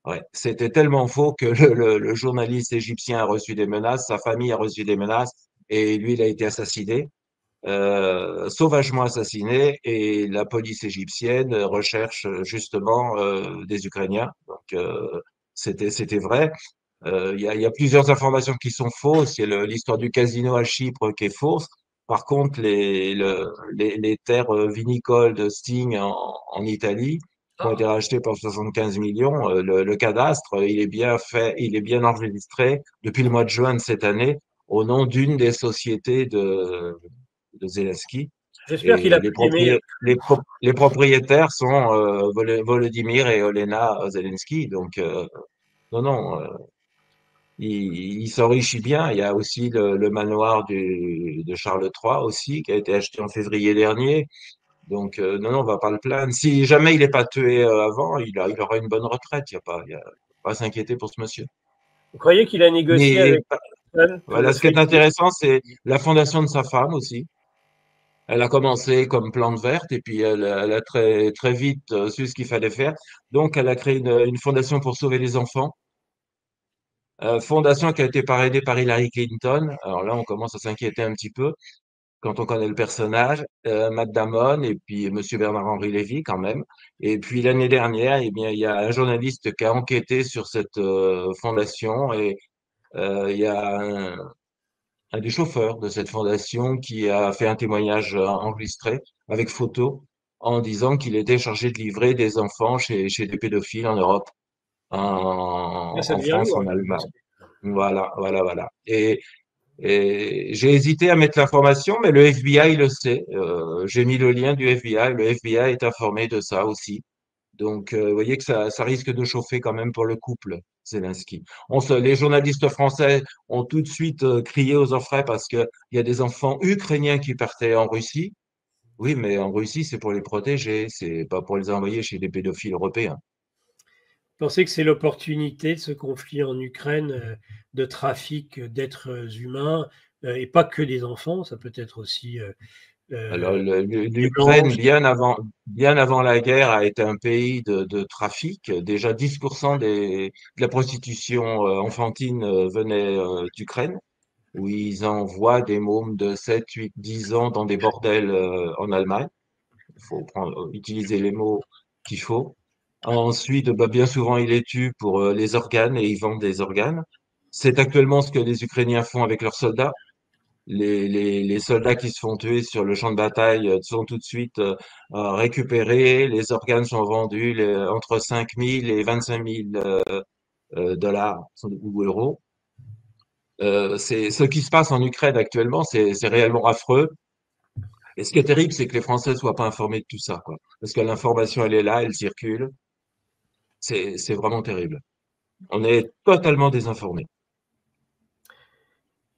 Ouais, c'était tellement faux que le journaliste égyptien a reçu des menaces, sa famille a reçu des menaces, et lui, il a été assassiné, sauvagement assassiné, et la police égyptienne recherche justement des Ukrainiens. Donc, c'était vrai. Il y a plusieurs informations qui sont fausses. Il y a l'histoire du casino à Chypre qui est fausse. Par contre, les terres vinicoles de Sting en Italie qui ont été Ah, rachetées pour 75 millions, le cadastre, il est bien fait, il est bien enregistré depuis le mois de juin de cette année au nom d'une des sociétés de Zelensky. j'espère qu'il Et a pris aimé. les propriétaires sont Volodymyr et Olena Zelensky. Donc, non, non. Il s'enrichit bien. Il y a aussi le manoir de Charles III aussi, qui a été acheté en février dernier. Donc, non, non, on va pas le plaindre. Si jamais il n'est pas tué avant, il aura une bonne retraite. Il y a pas à s'inquiéter pour ce monsieur. Vous croyez qu'il a négocié Mais avec Trump voilà, le ce qui fait est que intéressant, c'est la fondation de sa femme aussi. Elle a commencé comme plante verte et puis elle a très, très vite su ce qu'il fallait faire. Donc, elle a créé une fondation pour sauver les enfants. Fondation qui a été parrainée par Hillary Clinton. Alors là, on commence à s'inquiéter un petit peu quand on connaît le personnage, Matt Damon et puis Monsieur Bernard-Henri Lévy quand même. Et puis l'année dernière, eh bien, il y a un journaliste qui a enquêté sur cette fondation et il y a un des chauffeurs de cette fondation qui a fait un témoignage enregistré avec photo en disant qu'il était chargé de livrer des enfants chez des pédophiles en Europe, là, ça en devient France, lourd, en là. Allemagne. Voilà, voilà, voilà. Et j'ai hésité à mettre l'information, mais le FBI le sait. J'ai mis le lien du FBI. Le FBI est informé de ça aussi. Donc, vous voyez que ça risque de chauffer quand même pour le couple Zelensky. Les journalistes français ont tout de suite crié aux orfraies parce qu'il y a des enfants ukrainiens qui partaient en Russie. Oui, mais en Russie, c'est pour les protéger, c'est pas pour les envoyer chez des pédophiles européens. Vous pensez que c'est l'opportunité de ce conflit en Ukraine de trafic d'êtres humains et pas que des enfants, ça peut être aussi Alors, des l'Ukraine, blanches. bien avant la guerre, a été un pays de trafic. Déjà, 10% de la prostitution enfantine venait d'Ukraine, où ils envoient des mômes de 7, 8, 10 ans dans des bordels en Allemagne. Il faut utiliser les mots qu'il faut. Ensuite, bien souvent, ils les tuent pour les organes et ils vendent des organes. C'est actuellement ce que les Ukrainiens font avec leurs soldats. Les soldats qui se font tuer sur le champ de bataille sont tout de suite récupérés, les organes sont vendus entre 5 000 et 25 000 dollars ou euros. C'est ce qui se passe en Ukraine actuellement, c'est réellement affreux. Et ce qui est terrible, c'est que les Français ne soient pas informés de tout ça, quoi. Parce que l'information, elle est là, elle circule. C'est vraiment terrible. On est totalement désinformés.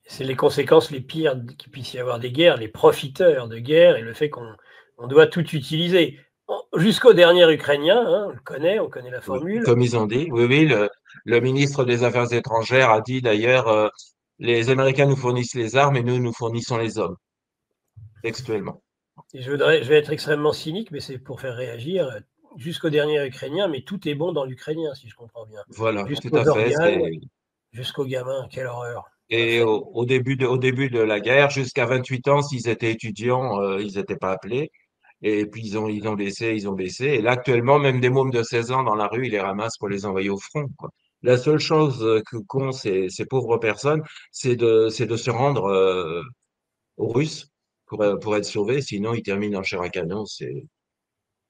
C'est les conséquences les pires qu'il puisse y avoir des guerres, les profiteurs de guerre et le fait qu'on On doit tout utiliser. Jusqu'au dernier Ukrainien, hein, on connaît la Oui, formule. comme ils ont dit. Oui, oui, le ministre des Affaires étrangères a dit d'ailleurs, les Américains nous fournissent les armes et nous fournissons les hommes, textuellement. Et je vais être extrêmement cynique, mais c'est pour faire réagir jusqu'au dernier Ukrainien, mais tout est bon dans l'Ukrainien, si je comprends bien. Voilà, tout à Jusqu'aux fait. organes, jusqu'aux gamins, quelle horreur. Et au début de la guerre, jusqu'à 28 ans, s'ils étaient étudiants, ils n'étaient pas appelés. Et puis ils ont baissé, ils ont baissé. Et là, actuellement, même des mômes de 16 ans dans la rue, ils les ramassent pour les envoyer au front, quoi. La seule chose que qu'ont ces pauvres personnes, c'est de se rendre aux Russes pour être sauvés. Sinon, ils terminent en chair à canon.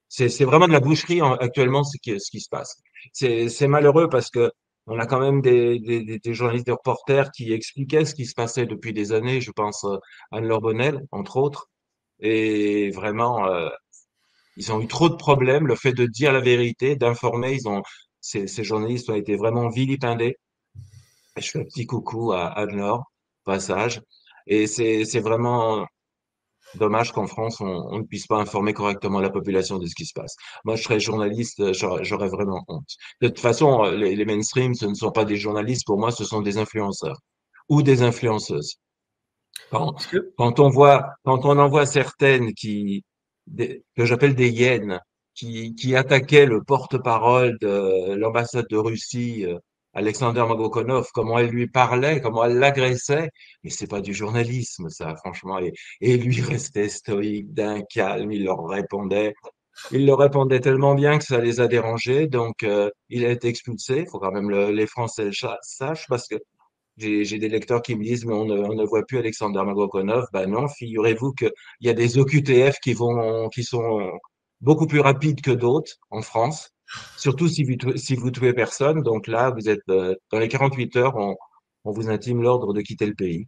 C'est vraiment de la boucherie actuellement ce qui se passe. C'est malheureux parce que on a quand même des journalistes, des reporters qui expliquaient ce qui se passait depuis des années. Je pense Anne-Laure Bonnel, entre autres. Et vraiment, ils ont eu trop de problèmes. Le fait de dire la vérité, d'informer, ces journalistes ont été vraiment vilipendés. Et je fais un petit coucou à Anne-Laure, passage. Et c'est vraiment dommage qu'en France, on ne puisse pas informer correctement la population de ce qui se passe. Moi, je serais journaliste, j'aurais vraiment honte. De toute façon, les mainstream, ce ne sont pas des journalistes. Pour moi, ce sont des influenceurs ou des influenceuses. Quand, Parce que quand on en voit certaines que j'appelle des hyènes, qui attaquaient le porte-parole de l'ambassade de Russie, Alexander Magokonov, comment elle lui parlait, comment elle l'agressait, mais c'est pas du journalisme, ça, franchement. Et lui restait stoïque, d'un calme, il leur répondait tellement bien que ça les a dérangés, donc il a été expulsé. Il faut quand même les Français sachent, parce que j'ai des lecteurs qui me disent, mais on ne voit plus Alexander Magokonov. Ben non, figurez-vous qu'il y a des OQTF qui sont beaucoup plus rapides que d'autres en France, surtout si vous tuez personne. Donc là, vous êtes dans les 48 heures, on vous intime l'ordre de quitter le pays.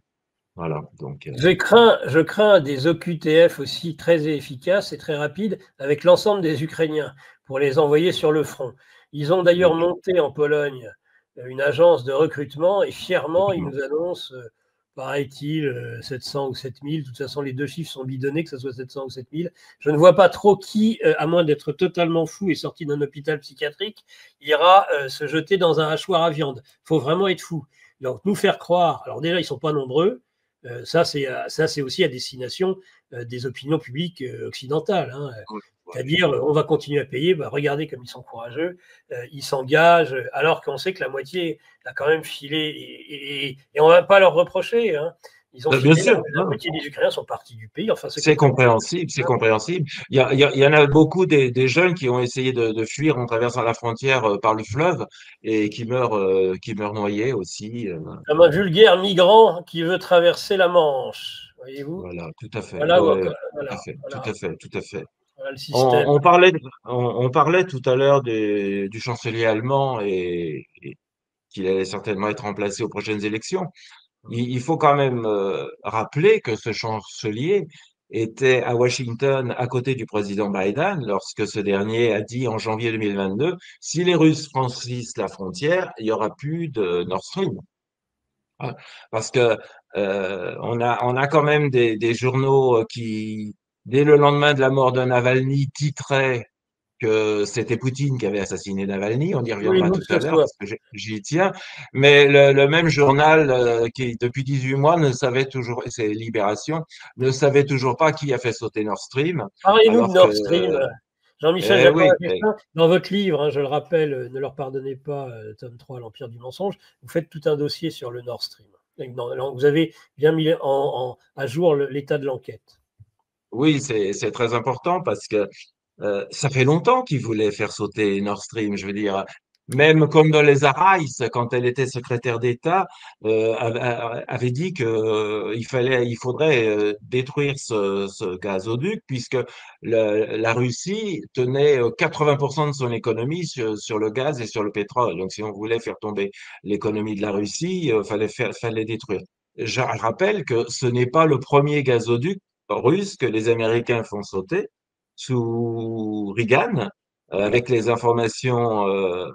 Voilà. Donc, je crains des OQTF aussi très efficaces et très rapides avec l'ensemble des Ukrainiens pour les envoyer sur le front. Ils ont d'ailleurs oui, monté en Pologne une agence de recrutement et fièrement, ils absolument. nous annoncent, paraît-il, 700 ou 7000. De toute façon, les deux chiffres sont bidonnés, que ce soit 700 ou 7000. Je ne vois pas trop qui, à moins d'être totalement fou et sorti d'un hôpital psychiatrique, ira se jeter dans un hachoir à viande. Il faut vraiment être fou. Donc, nous faire croire, alors déjà, ils ne sont pas nombreux. Ça, c'est aussi à destination des opinions publiques occidentales, hein. Oui, oui. C'est-à-dire, on va continuer à payer, bah, regardez comme ils sont courageux, ils s'engagent, alors qu'on sait que la moitié a quand même filé, et on ne va pas leur reprocher, hein. Ils ont Bien filé, sûr, la non. moitié des Ukrainiens sont partis du pays, enfin ceux qui C'est étaient en compréhensible, c'est compréhensible. Il y en a beaucoup des jeunes qui ont essayé de fuir en traversant la frontière par le fleuve et qui meurent noyés aussi. comme un vulgaire migrant qui veut traverser la Manche, voyez-vous. Voilà, tout à fait. Voilà, Ouais, tout à voilà, fait, tout voilà, à fait, tout à fait. voilà le système. On parlait tout à l'heure du chancelier allemand et qu'il allait certainement être remplacé aux prochaines élections. Il faut quand même rappeler que ce chancelier était à Washington à côté du président Biden lorsque ce dernier a dit en janvier 2022, si les Russes franchissent la frontière, il y aura plus de Nord Stream. Hein. Parce que on a quand même des journaux qui, dès le lendemain de la mort de Navalny, titraient que c'était Poutine qui avait assassiné Navalny. On y reviendra Voulez-vous tout que à ce l'heure soit? parce que j'y tiens. Mais le même journal qui, depuis 18 mois, ne savait toujours, c'est Libération, ne savait toujours pas qui a fait sauter Nord Stream. Parlez-nous de Alors que, Nord Stream. Jean-Michel eh oui, Japin-Augustin, dans votre livre, hein, je le rappelle, Ne leur pardonnez pas, tome 3, L'Empire du mensonge, vous faites tout un dossier sur le Nord Stream. Vous avez bien mis à jour l'état de l'enquête. oui, c'est très important parce que ça fait longtemps qu'ils voulaient faire sauter Nord Stream. Je veux dire, même Condoleezza Rice, quand elle était secrétaire d'État, avait dit que il faudrait détruire ce gazoduc puisque la Russie tenait 80% de son économie sur le gaz et sur le pétrole. Donc, si on voulait faire tomber l'économie de la Russie, fallait détruire. Je rappelle que ce n'est pas le premier gazoduc russe que les Américains font sauter sous Reagan. avec les informations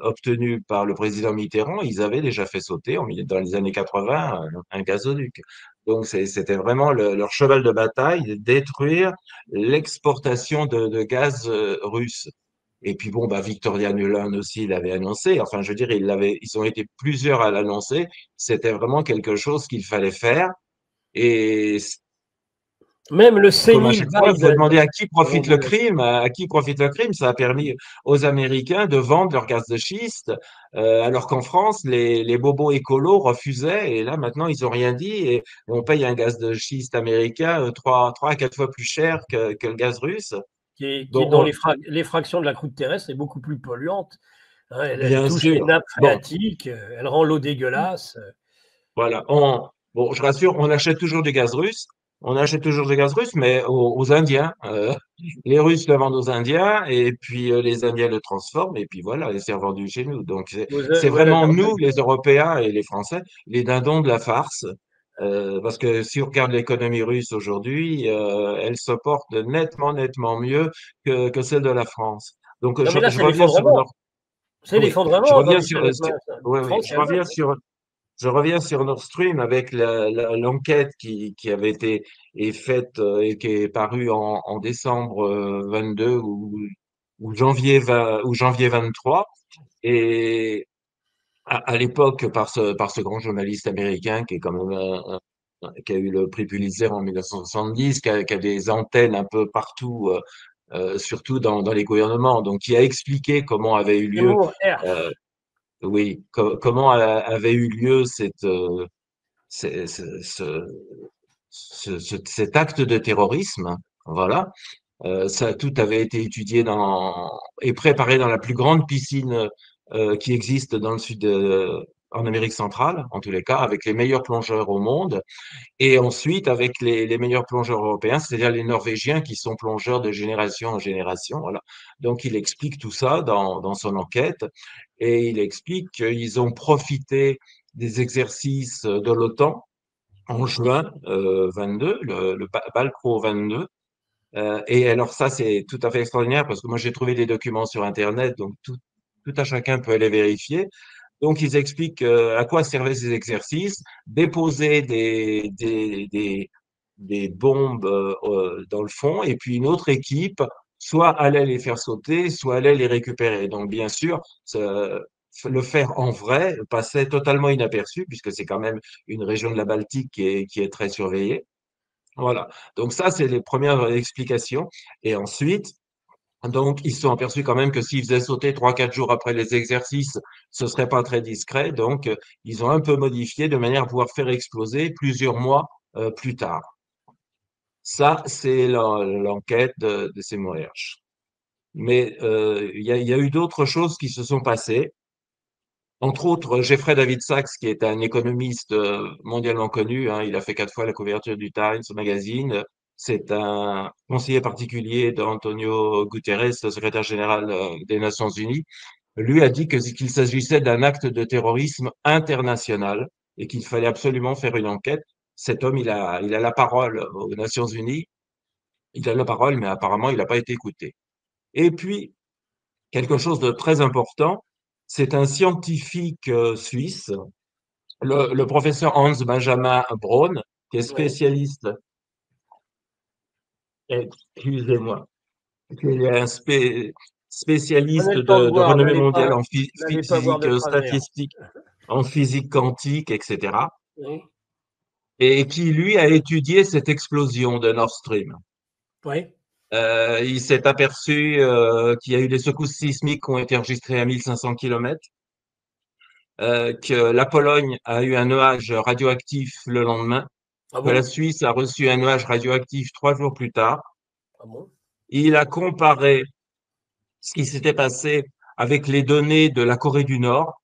obtenues par le président Mitterrand, ils avaient déjà fait sauter dans les années 80 un gazoduc. Donc c'était vraiment leur cheval de bataille, de détruire l'exportation de gaz russe. Et puis bon, bah, Victoria Nuland aussi l'avait annoncé. Enfin, je veux dire, ils ont été plusieurs à l'annoncer. C'était vraiment quelque chose qu'il fallait faire. Et Même le comme à sénile chaque fois, vous Biden, demandez à qui avant profite de le crime, à qui profite le crime, ça a permis aux Américains de vendre leur gaz de schiste, alors qu'en France, les bobos écolos refusaient, et là maintenant ils ont rien dit, et on paye un gaz de schiste américain trois à quatre fois plus cher que le gaz russe. qui est Bon, dans les fractions de la croûte terrestre, est beaucoup plus polluante. Hein, elle bien touche les sûr. nappes Bon, phréatiques, elle rend l'eau dégueulasse. voilà. Bon, je rassure, on achète toujours du gaz russe. On achète toujours du gaz russe, mais aux Indiens. Les Russes le vendent aux Indiens, et puis les Indiens le transforment, et puis voilà, et c'est revendu chez nous. Donc c'est Voilà, vraiment nous, les Européens et les Français, les dindons de la farce. Parce que si on regarde l'économie russe aujourd'hui, elle se porte nettement mieux que celle de la France. Donc non, mais là, je c'est reviens sur l'effondrement. Nord. C'est Oui, je l'effondrement, reviens tandis que notre oui, oui, France et Allemagne. je reviens sur Nord Stream avec l'enquête qui avait été faite et qui est parue en décembre 22 ou janvier 20, ou janvier 23. Et à l'époque, par ce grand journaliste américain qui est quand même qui a eu le prix Pulitzer en 1970, qui a des antennes un peu partout, surtout dans les gouvernements, donc qui a expliqué comment avait eu lieu Zemmour, euh, Herf. oui, comment avait eu lieu ce- ce- ce- cet acte de terrorisme. Voilà. Ça, tout avait été étudié et préparé dans la plus grande piscine qui existe dans le sud en Amérique centrale, en tous les cas, avec les meilleurs plongeurs au monde. Et ensuite, avec les meilleurs plongeurs européens, c'est-à-dire les Norvégiens qui sont plongeurs de génération en génération. Voilà. Donc, il explique tout ça dans son enquête et il explique qu'ils ont profité des exercices de l'OTAN en juin 22, le Balcro 22. Et alors ça, c'est tout à fait extraordinaire parce que moi, j'ai trouvé des documents sur Internet, donc tout à chacun peut aller vérifier. Donc, ils expliquent à quoi servaient ces exercices, déposer des bombes dans le fond, et puis une autre équipe soit allait les faire sauter, soit allait les récupérer. Donc, bien sûr, le faire en vrai passait totalement inaperçu, puisque c'est quand même une région de la Baltique qui est très surveillée. Voilà. Donc, ça, c'est les premières explications. Et ensuite, donc, ils se sont aperçus quand même que s'ils faisaient sauter 3, 4 jours après les exercices, ce serait pas très discret. Donc, ils ont un peu modifié de manière à pouvoir faire exploser plusieurs mois plus tard. Ça, c'est l'enquête de ces Moersch. Mais il y a eu d'autres choses qui se sont passées. Entre autres, Jeffrey David Sachs, qui est un économiste mondialement connu, hein, il a fait 4 fois la couverture du Times Magazine. C'est un conseiller particulier d'Antonio Guterres, le secrétaire général des Nations Unies. Lui a dit qu'il s'agissait d'un acte de terrorisme international et qu'il fallait absolument faire une enquête. Cet homme, il a la parole aux Nations Unies. Il a la parole, mais apparemment, il n'a pas été écouté. Et puis, quelque chose de très important, c'est un scientifique suisse, le professeur Hans Benjamin Braun, qui est Oui. spécialiste, excusez-moi, qui est un Prenez spécialiste le temps de de boire, renommée mondiale en n'allez pas boire physique de travers. statistique, en physique quantique, etc. Oui. Et qui, lui, a étudié cette explosion de Nord Stream. Oui. Il s'est aperçu qu'il y a eu des secousses sismiques qui ont été enregistrées à 1500 km, que la Pologne a eu un nuage radioactif le lendemain, Ah que la bon? Suisse a reçu un nuage radioactif 3 jours plus tard. Ah bon? Il a comparé ce qui s'était passé avec les données de la Corée du Nord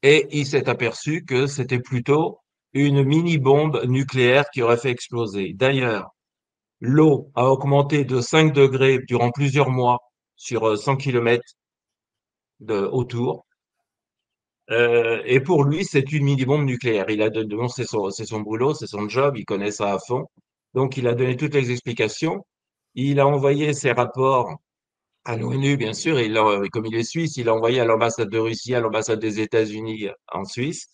et il s'est aperçu que c'était plutôt une mini-bombe nucléaire qui aurait fait exploser. D'ailleurs, l'eau a augmenté de 5 degrés durant plusieurs mois sur 100 kilomètres autour. Et pour lui, c'est une mini-bombe nucléaire. Il a donné, bon, c'est son boulot, c'est son job, il connaît ça à fond. Donc, il a donné toutes les explications. Il a envoyé ses rapports À l'ONU, bien sûr, comme il est suisse, il a envoyé à l'ambassade de Russie, à l'ambassade des États-Unis en Suisse,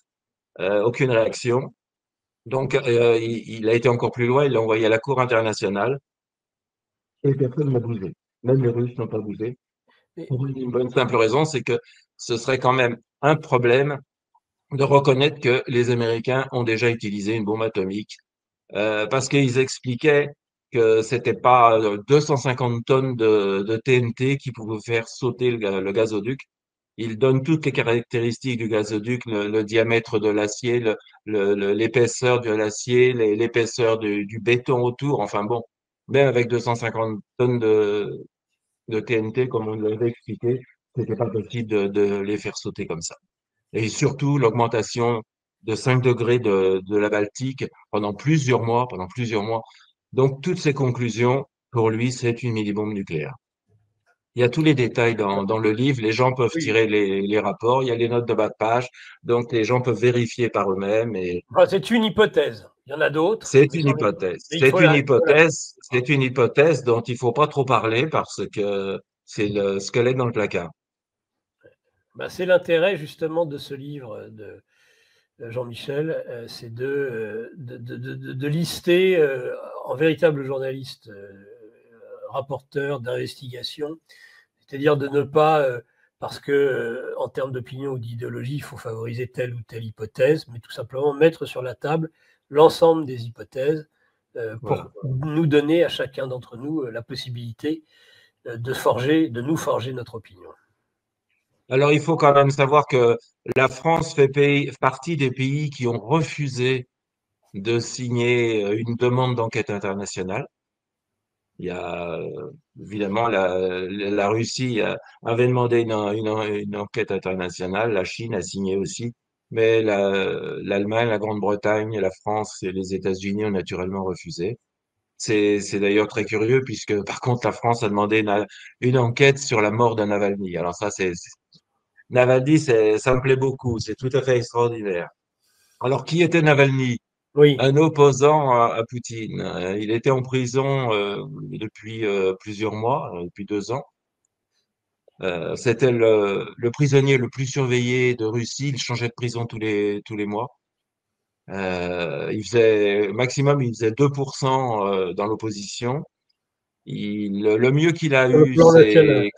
aucune réaction. Donc, il a été encore plus loin, il l'a envoyé à la Cour internationale et personne n'a bougé. Même les Russes n'ont pas bougé. Mais, Pour une bonne simple raison, c'est que ce serait quand même un problème de reconnaître que les Américains ont déjà utilisé une bombe atomique, parce qu'ils expliquaient que c'était pas 250 tonnes de TNT qui pouvaient faire sauter le gazoduc. Ils donnent toutes les caractéristiques du gazoduc, le diamètre de l'acier, l'épaisseur de l'acier, l'épaisseur du béton autour. Enfin bon, même avec 250 tonnes de TNT, comme on l'avait expliqué, c'était pas possible de les faire sauter comme ça. Et surtout, l'augmentation de 5 degrés de la Baltique pendant plusieurs mois. Donc, toutes ces conclusions, pour lui, c'est une mini-bombe nucléaire. Il y a tous les détails dans le livre. Les gens peuvent oui, tirer les rapports. Il y a les notes de bas de page. Donc, les gens peuvent vérifier par eux-mêmes. Et enfin, c'est une hypothèse. Il y en a d'autres, c'est une hypothèse. mais il C'est une hypothèse dont il faut pas trop parler parce que c'est le squelette dans le placard. ben, c'est l'intérêt justement de ce livre de Jean-Michel, c'est de lister en véritable journaliste, rapporteur d'investigation, c'est-à-dire de ne pas, parce que en termes d'opinion ou d'idéologie, il faut favoriser telle ou telle hypothèse, mais tout simplement mettre sur la table l'ensemble des hypothèses pour Voilà. nous donner à chacun d'entre nous la possibilité de nous forger notre opinion. Alors, il faut quand même savoir que la France fait partie des pays qui ont refusé de signer une demande d'enquête internationale. Il y a évidemment la Russie avait demandé une enquête internationale, la Chine a signé aussi, mais l'Allemagne, la Grande-Bretagne, la France et les États-Unis ont naturellement refusé. C'est d'ailleurs très curieux puisque par contre la France a demandé une enquête sur la mort de Navalny. Alors ça, Navalny, ça me plaît beaucoup, c'est tout à fait extraordinaire. Alors qui était Navalny? Oui, Un opposant à Poutine. Il était en prison depuis plusieurs mois, depuis 2 ans. C'était le prisonnier le plus surveillé de Russie. Il changeait de prison tous les mois. Il faisait 2% dans l'opposition. Le mieux qu'il a sur le eu, plan national.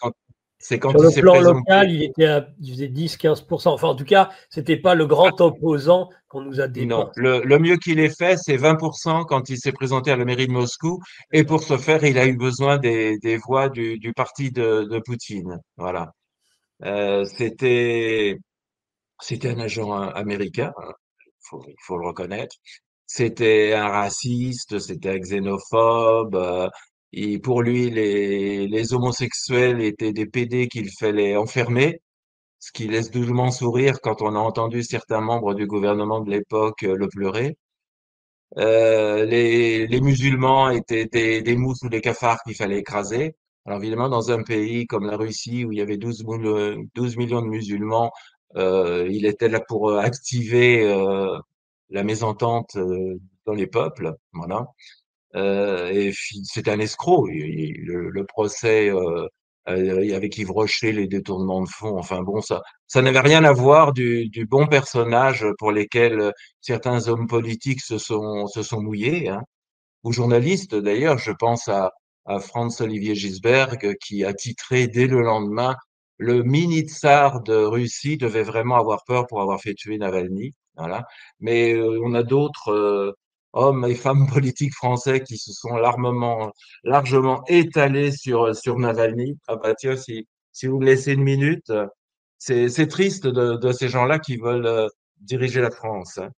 c'est Sur quand il le s'est plan local, présenté. il faisait 10-15%. Enfin, en tout cas, c'était pas le grand opposant qu'on nous a Non, dépeint. le mieux qu'il ait fait, c'est 20% quand il s'est présenté à la mairie de Moscou. Et pour ce faire, il a eu besoin des voix du parti de Poutine. Voilà. C'était un agent américain, hein, il faut le reconnaître. C'était un raciste, c'était un xénophobe. Et pour lui, les homosexuels étaient des PD qu'il fallait enfermer, ce qui laisse doublement sourire quand on a entendu certains membres du gouvernement de l'époque le pleurer. Les musulmans étaient des mouches ou des cafards qu'il fallait écraser. Alors évidemment, dans un pays comme la Russie, où il y avait 12 millions de musulmans, il était là pour activer la mésentente dans les peuples. Voilà. C'était un escroc. Le procès avec Yves Rocher, les détournements de fonds, enfin bon, ça n'avait rien à voir du bon personnage pour lesquels certains hommes politiques se sont mouillés, hein. Ou journalistes d'ailleurs, je pense à Franz-Olivier Gisberg qui a titré dès le lendemain, le mini-tsar de Russie devait vraiment avoir peur pour avoir fait tuer Navalny. Voilà. Mais on a d'autres hommes et femmes politiques français qui se sont largement étalés sur Navalny. Ah bah tiens, si vous me laissez une minute, c'est triste de ces gens-là qui veulent diriger la France, hein.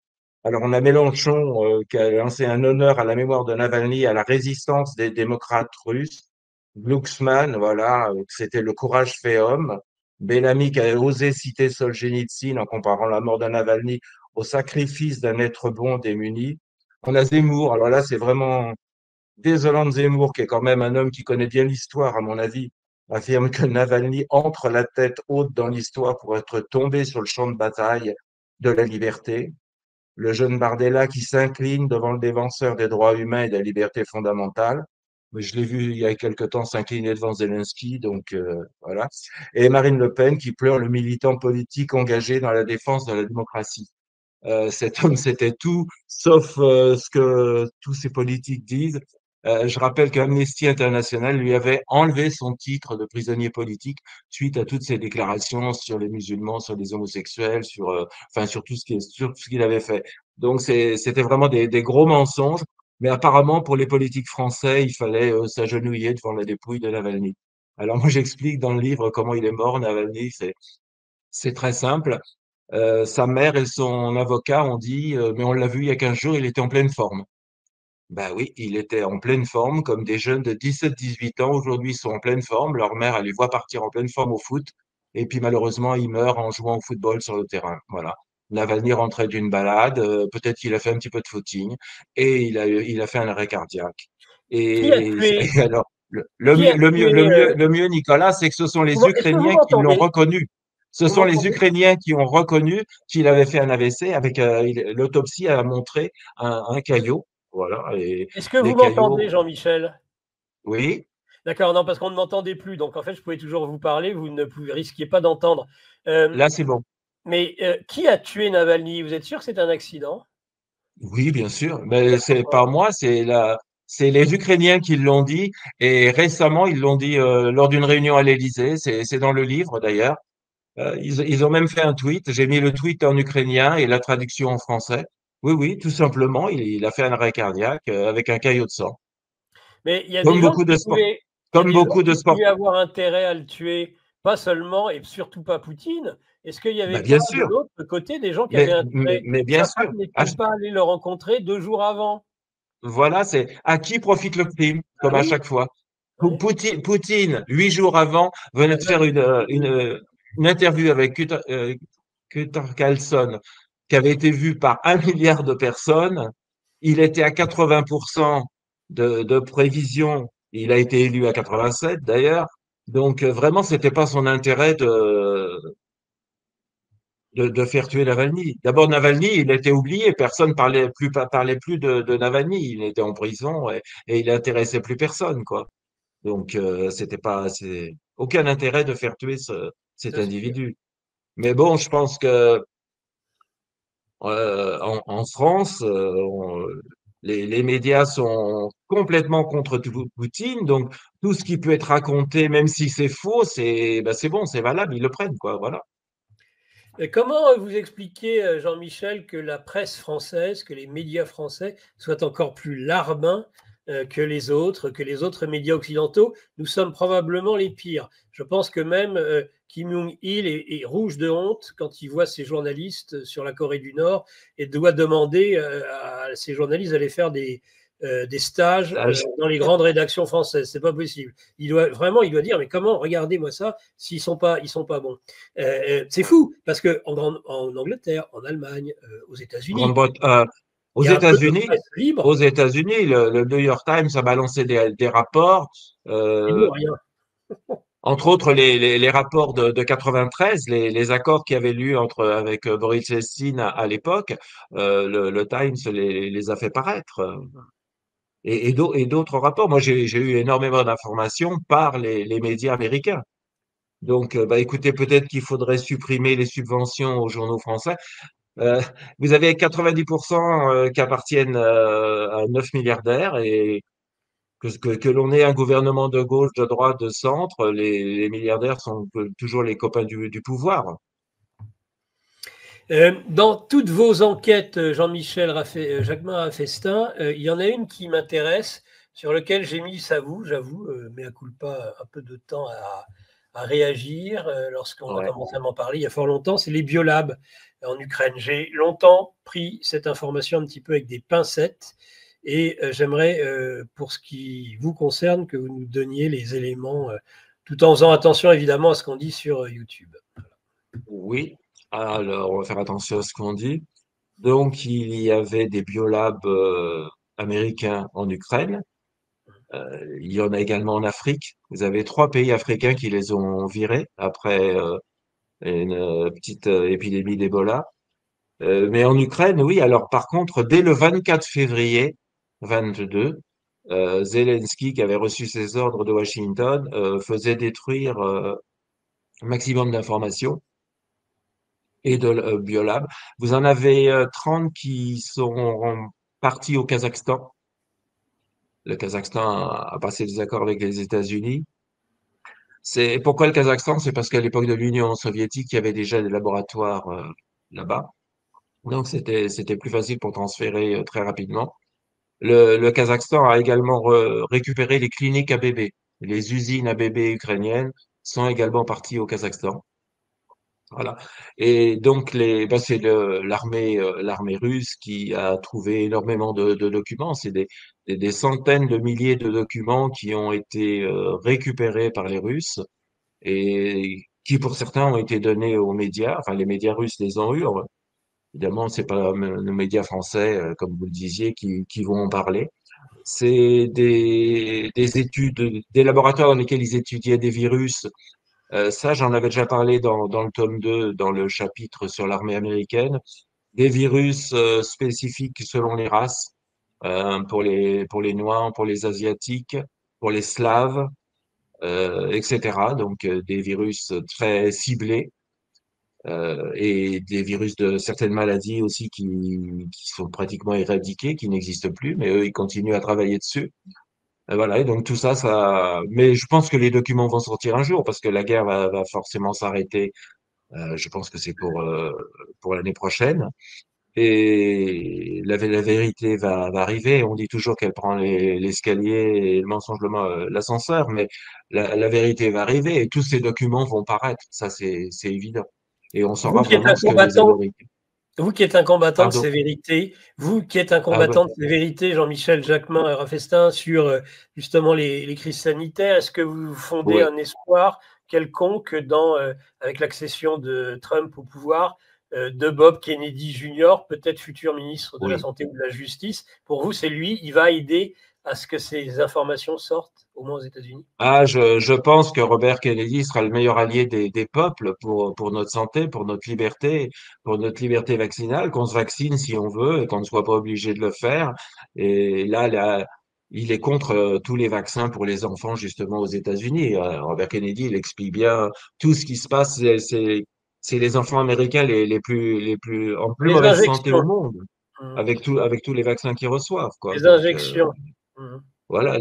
Alors, on a Mélenchon qui a lancé un honneur à la mémoire de Navalny, à la résistance des démocrates russes. Glucksmann, voilà, c'était le courage fait homme. Bellamy qui a osé citer Solzhenitsyn en comparant la mort de Navalny au sacrifice d'un être bon démuni. On a Zemmour, alors là, c'est vraiment désolant de Zemmour, qui est quand même un homme qui connaît bien l'histoire, à mon avis, affirme que Navalny entre la tête haute dans l'histoire pour être tombé sur le champ de bataille de la liberté. Le jeune Bardella qui s'incline devant le défenseur des droits humains et des libertés fondamentales. Mais je l'ai vu il y a quelque temps s'incliner devant Zelensky, donc voilà. Et Marine Le Pen qui pleure le militant politique engagé dans la défense de la démocratie. Cet homme, c'était tout, sauf ce que tous ces politiques disent. Je rappelle qu'Amnesty International lui avait enlevé son titre de prisonnier politique suite à toutes ses déclarations sur les musulmans, sur les homosexuels, enfin, sur sur tout ce qu'il avait fait. Donc, c'était vraiment des gros mensonges. Mais apparemment, pour les politiques français, il fallait s'agenouiller devant la dépouille de Navalny. Alors, moi, j'explique dans le livre comment il est mort, Navalny. C'est très simple. Sa mère et son avocat ont dit, mais on l'a vu il y a 15 jours, il était en pleine forme. Ben oui, il était en pleine forme, comme des jeunes de 17-18 ans aujourd'hui sont en pleine forme. Leur mère, elle les voit partir en pleine forme au foot. Et puis malheureusement, il meurt en jouant au football sur le terrain. Voilà. Navalny rentrait d'une balade, peut-être qu'il a fait un petit peu de footing, et il a fait un arrêt cardiaque. Qui a Et, tué, et alors, le qui mieux, a le mieux, le tué, mieux, le mieux, Nicolas, c'est que ce sont les est-ce que vous Ukrainiens qui l'ont m'entendez? reconnu. Ce Vous sont les m'entendez? Ukrainiens qui ont reconnu qu'il avait fait un AVC avec l'autopsie a montré un caillot. Voilà. Et Est-ce que vous les m'entendez, caillots, Jean-Michel? oui, D'accord, non, parce qu'on ne m'entendait plus. Donc, en fait, je pouvais toujours vous parler, vous ne risquiez pas d'entendre. là c'est bon. Mais qui a tué Navalny? Vous êtes sûr que c'est un accident? Oui, bien sûr. Mais c'est Pourquoi? pas moi, c'est les Ukrainiens qui l'ont dit. Et récemment, ils l'ont dit lors d'une réunion à l'Élysée. C'est dans le livre d'ailleurs. Ils ont même fait un tweet. J'ai mis le tweet en ukrainien et la traduction en français. Oui, oui, tout simplement, il a fait un arrêt cardiaque avec un caillot de sang. Mais il y a des Comme gens beaucoup qui de sports, pouvaient, il y a comme des gens beaucoup de qui sports. pouvaient avoir intérêt à le tuer, pas seulement et surtout pas Poutine. Est-ce qu'il n'y Bah, avait pas bien de sûr, l'autre côté des gens qui avaient intérêt? mais bien Sa sûr. femme n'est-elle pas allée le rencontrer 2 jours avant? Voilà, c'est à qui profite le crime, Ah comme à oui, chaque fois. oui. Poutine, 8 jours avant, venait de faire une interview avec Tucker Carlson, qui avait été vue par 1 milliard de personnes. Il était à 80% de prévision. Il a été élu à 87 d'ailleurs. Donc vraiment, c'était pas son intérêt de faire tuer Navalny. D'abord, Navalny, il était oublié, personne parlait plus de Navalny. Il était en prison et il intéressait plus personne, quoi. Donc, c'est aucun intérêt de faire tuer cet C'est sûr. individu. Mais bon, je pense que en France, les médias sont complètement contre Poutine. Donc, tout ce qui peut être raconté, même si c'est faux, c'est bon, c'est valable, ils le prennent, quoi. Voilà. Et comment vous expliquez, Jean-Michel, que la presse française, que les médias français soient encore plus larbins que les autres médias occidentaux? Nous sommes probablement les pires. Je pense que même Kim Jong-il est rouge de honte quand il voit ses journalistes sur la Corée du Nord et doit demander à ces journalistes d'aller faire des stages Ah, dans les grandes rédactions françaises. C'est pas possible. Il doit dire, mais comment, regardez-moi ça, s'ils sont pas bons. C'est fou, parce qu'en Angleterre, en Allemagne, aux États-Unis, Grande-Bretagne, aux il y a un peu de États-Unis, presse libre, le New York Times a balancé des rapports, et nous, euh, rien. entre autres les rapports de 93, les accords qu'il y avait eu avec Boris Yeltsin à l'époque, le Times les a fait paraître. Et d'autres rapports. Moi, j'ai eu énormément d'informations par les médias américains. Donc, bah, écoutez, peut-être qu'il faudrait supprimer les subventions aux journaux français. Euh, Vous avez 90% qui appartiennent à 9 milliardaires et que l'on ait un gouvernement de gauche, de droite, de centre, les milliardaires sont toujours les copains du pouvoir. Dans toutes vos enquêtes, Jean-Michel Jacquemin Raffestin, il y en a une qui m'intéresse, sur laquelle j'ai mis, j'avoue, mea culpa, un peu de temps à réagir lorsqu'on a Ouais. commencé à m'en parler il y a fort longtemps, c'est les biolabs en Ukraine. J'ai longtemps pris cette information un petit peu avec des pincettes et j'aimerais, pour ce qui vous concerne, que vous nous donniez les éléments, tout en faisant attention évidemment à ce qu'on dit sur YouTube. Oui. Alors, on va faire attention à ce qu'on dit. Donc, il y avait des biolabs américains en Ukraine. Il y en a également en Afrique. Vous avez 3 pays africains qui les ont virés après une petite épidémie d'Ebola. Mais en Ukraine, oui. Alors, par contre, dès le 24 février 22, Zelensky, qui avait reçu ses ordres de Washington, faisait détruire un maximum d'informations et de violables. Vous en avez 30 qui sont partis au Kazakhstan. Le Kazakhstan a passé des accords avec les États-Unis. C'est pourquoi le Kazakhstan? C'est parce qu'à l'époque de l'Union soviétique, il y avait déjà des laboratoires là-bas. Donc c'était plus facile pour transférer très rapidement. Le Kazakhstan a également récupéré les cliniques à bébés. Les usines à bébés ukrainiennes sont également parties au Kazakhstan. Voilà. Et donc c'est l'armée russe qui a trouvé énormément de documents. C'est des centaines de milliers de documents qui ont été récupérés par les Russes et qui pour certains ont été donnés aux médias. Enfin, les médias russes les ont eus. Évidemment, c'est pas nos médias français, comme vous le disiez, qui vont en parler. C'est des études, des laboratoires dans lesquels ils étudiaient des virus. Ça, j'en avais déjà parlé dans le tome 2, dans le chapitre sur l'armée américaine. Des virus spécifiques selon les races, pour les Noirs, pour les Asiatiques, pour les Slaves, etc. Donc, des virus très ciblés et des virus de certaines maladies aussi qui sont pratiquement éradiqués, qui n'existent plus, mais eux, ils continuent à travailler dessus. Voilà, et donc tout ça, ça. Mais je pense que les documents vont sortir un jour parce que la guerre va forcément s'arrêter. Je pense que c'est pour l'année prochaine. Et la vérité va arriver. On dit toujours qu'elle prend l'escalier et le mensonge l'ascenseur, mais la vérité va arriver et tous ces documents vont paraître. Ça, c'est évident. Et on Vous saura qui êtes vraiment un ce que les combattant, Américains. vous qui êtes un combattant de Pardon. ces vérités, vous qui êtes un Ah ouais. combattant de ces vérités, Jean-Michel Jacquemin Rafestin, sur justement les crises sanitaires, est-ce que vous fondez Oui. un espoir quelconque avec l'accession de Trump au pouvoir, de Bob Kennedy Jr., peut-être futur ministre de la Oui. Santé ou de la Justice? Pour vous, c'est lui, il va aider à ce que ces informations sortent, au moins aux États-Unis? Ah, je pense que Robert Kennedy sera le meilleur allié des peuples pour notre santé, pour notre liberté vaccinale, qu'on se vaccine si on veut et qu'on ne soit pas obligé de le faire. Et là, il est contre tous les vaccins pour les enfants, justement, aux États-Unis. Robert Kennedy, il explique bien tout ce qui se passe. C'est les enfants américains les plus, en plus Les mauvaise santé au injections. monde, Mhm. avec tous les vaccins qu'ils reçoivent, quoi. Les Donc, injections. Mhm. voilà,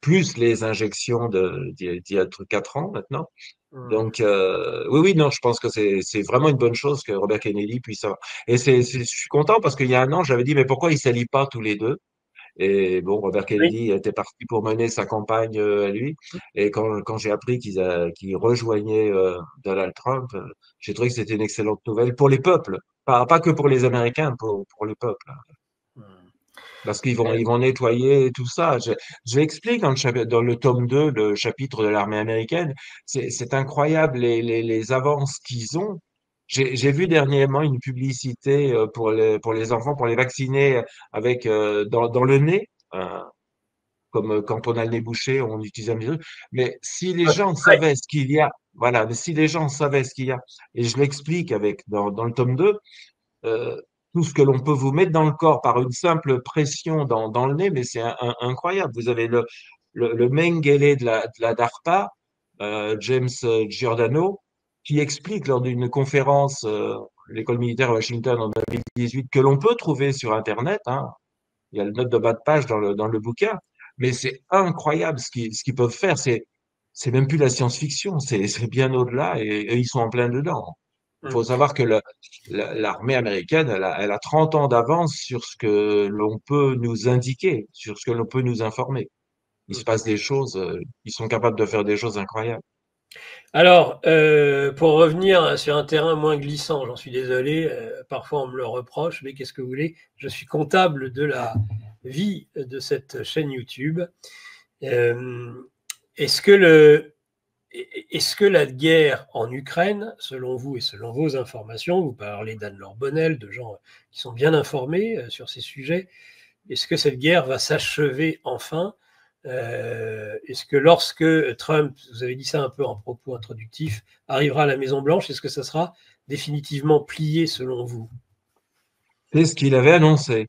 plus les injections d'il y a 4 ans maintenant. Mhm. Donc, oui, oui, non, je pense que c'est vraiment une bonne chose que Robert Kennedy puisse avoir. Et je suis content parce qu'il y a un an, j'avais dit, mais pourquoi ils ne s'allient pas tous les deux? Et bon, Robert Oui. Kennedy était parti pour mener sa campagne à lui. Et quand j'ai appris qu'il rejoignait Donald Trump, j'ai trouvé que c'était une excellente nouvelle pour les peuples. Pas que pour les Américains, pour les peuples. Mhm. Parce ils vont nettoyer tout ça. Je l'explique dans le tome 2, le chapitre de l'armée américaine. C'est incroyable les avances qu'ils ont. J'ai vu dernièrement une publicité pour les enfants, pour les vacciner avec dans le nez, comme quand on a le nez bouché, on utilise un virus. Mais si les gens Ouais. savaient ce qu'il y a, voilà, mais si les gens savaient ce qu'il y a, et je l'explique dans le tome 2 euh, tout ce que l'on peut vous mettre dans le corps par une simple pression dans le nez, mais c'est incroyable. Vous avez le Mengele de la DARPA, James Giordano, qui explique lors d'une conférence à l'école militaire à Washington en 2018 que l'on peut trouver sur Internet. Hein. Il y a le note de bas de page dans le bouquin, mais c'est incroyable ce qu'ils peuvent faire. C'est même plus la science-fiction, c'est bien au-delà et ils sont en plein dedans. Il faut Mhm. savoir que l'armée américaine, elle a 30 ans d'avance sur ce que l'on peut nous indiquer, sur ce que l'on peut nous informer. Il se passe Mhm. des choses, ils sont capables de faire des choses incroyables. Alors, pour revenir sur un terrain moins glissant, j'en suis désolé, parfois on me le reproche, mais qu'est-ce que vous voulez? Je suis comptable de la vie de cette chaîne YouTube. Euh, est-ce que est-ce que la guerre en Ukraine, selon vous et selon vos informations, vous parlez d'Anne-Laure Bonnel, de gens qui sont bien informés sur ces sujets, est-ce que cette guerre va s'achever enfin? Est-ce que lorsque Trump, vous avez dit ça un peu en propos introductif, arrivera à la Maison-Blanche, est-ce que ça sera définitivement plié selon vous? C'est ce qu'il avait annoncé.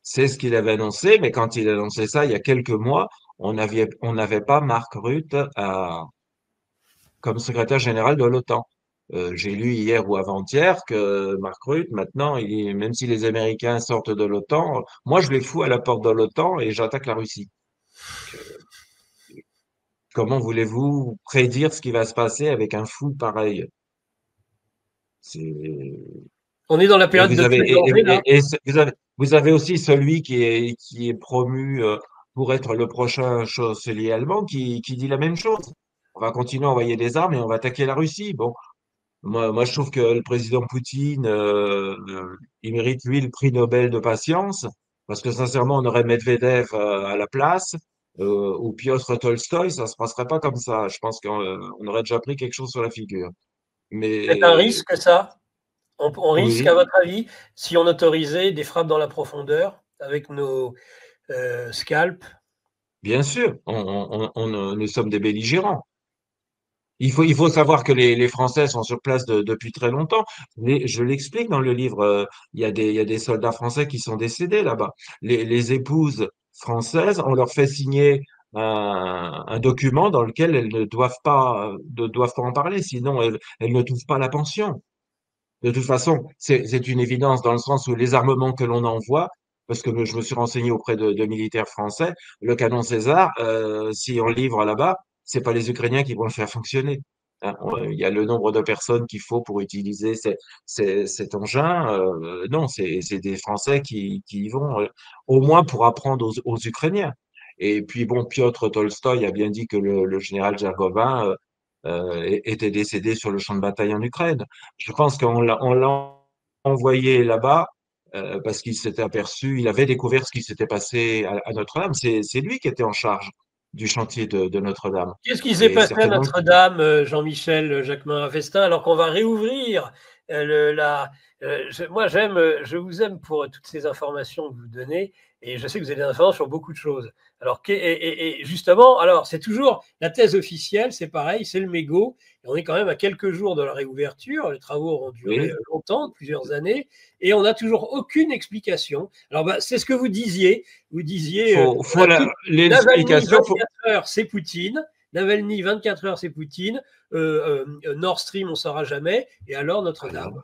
C'est ce qu'il avait annoncé, mais quand il a annoncé ça, il y a quelques mois, on n'avait pas Mark Rutte comme secrétaire général de l'OTAN. J'ai lu hier ou avant-hier que Mark Rutte, maintenant, même si les Américains sortent de l'OTAN, moi je les fous à la porte de l'OTAN et j'attaque la Russie. Donc, comment voulez-vous prédire ce qui va se passer avec un fou pareil? C'est On est dans la Et période vous de avez, feu de danger, là. vous avez aussi celui qui est promu pour être le prochain chancelier allemand qui dit la même chose. On va continuer à envoyer des armes et on va attaquer la Russie. Bon, moi je trouve que le président Poutine, il mérite lui le prix Nobel de patience parce que sincèrement, on aurait Medvedev à la place ou Piotr Tolstoï, ça se passerait pas comme ça. Je pense qu'on aurait déjà pris quelque chose sur la figure. C'est un Mais risque, ça. On risque, à oui. votre avis, si on autorisait des frappes dans la profondeur avec nos scalps. Bien sûr, nous sommes des belligérants. Il faut savoir que les Français sont sur place depuis très longtemps. Mais je l'explique dans le livre, il y a des soldats français qui sont décédés là-bas. Les épouses françaises, on leur fait signer un document dans lequel elles ne doivent pas en parler, sinon elles ne touchent pas la pension. De toute façon, c'est une évidence dans le sens où les armements que l'on envoie, parce que je me suis renseigné auprès de militaires français, le canon César, si on livre là-bas, c'est pas les Ukrainiens qui vont le faire fonctionner. Hein, il y a le nombre de personnes qu'il faut pour utiliser cet engin. Non, c'est des Français qui y vont, au moins pour apprendre aux Ukrainiens. Et puis bon, Piotr Tolstoï a bien dit que le général Gergovin était décédé sur le champ de bataille en Ukraine. Je pense on l'a envoyé là-bas parce qu'il s'était aperçu, il avait découvert ce qui s'était passé à Notre-Dame. C'est lui qui était en charge du chantier de Notre-Dame. Qu'est-ce qui s'est Et passé à certainement, Notre-Dame, Jean-Michel Jacquemin Festin, alors qu'on va réouvrir moi, je vous aime pour toutes ces informations que vous donnez, et je sais que vous avez des informations sur beaucoup de choses. Alors, et justement, alors c'est toujours la thèse officielle, c'est pareil, c'est le mégot. Et on est quand même à quelques jours de la réouverture. Les travaux auront duré oui, longtemps, plusieurs années, et on n'a toujours aucune explication. Alors, c'est ce que vous disiez. Vous disiez, on a tout. Navalny, l'explication. 24 heures, c'est Poutine. Navalny, 24 heures, c'est Poutine. Nord Stream, on ne saura jamais. Et alors, Voilà, Notre-Dame.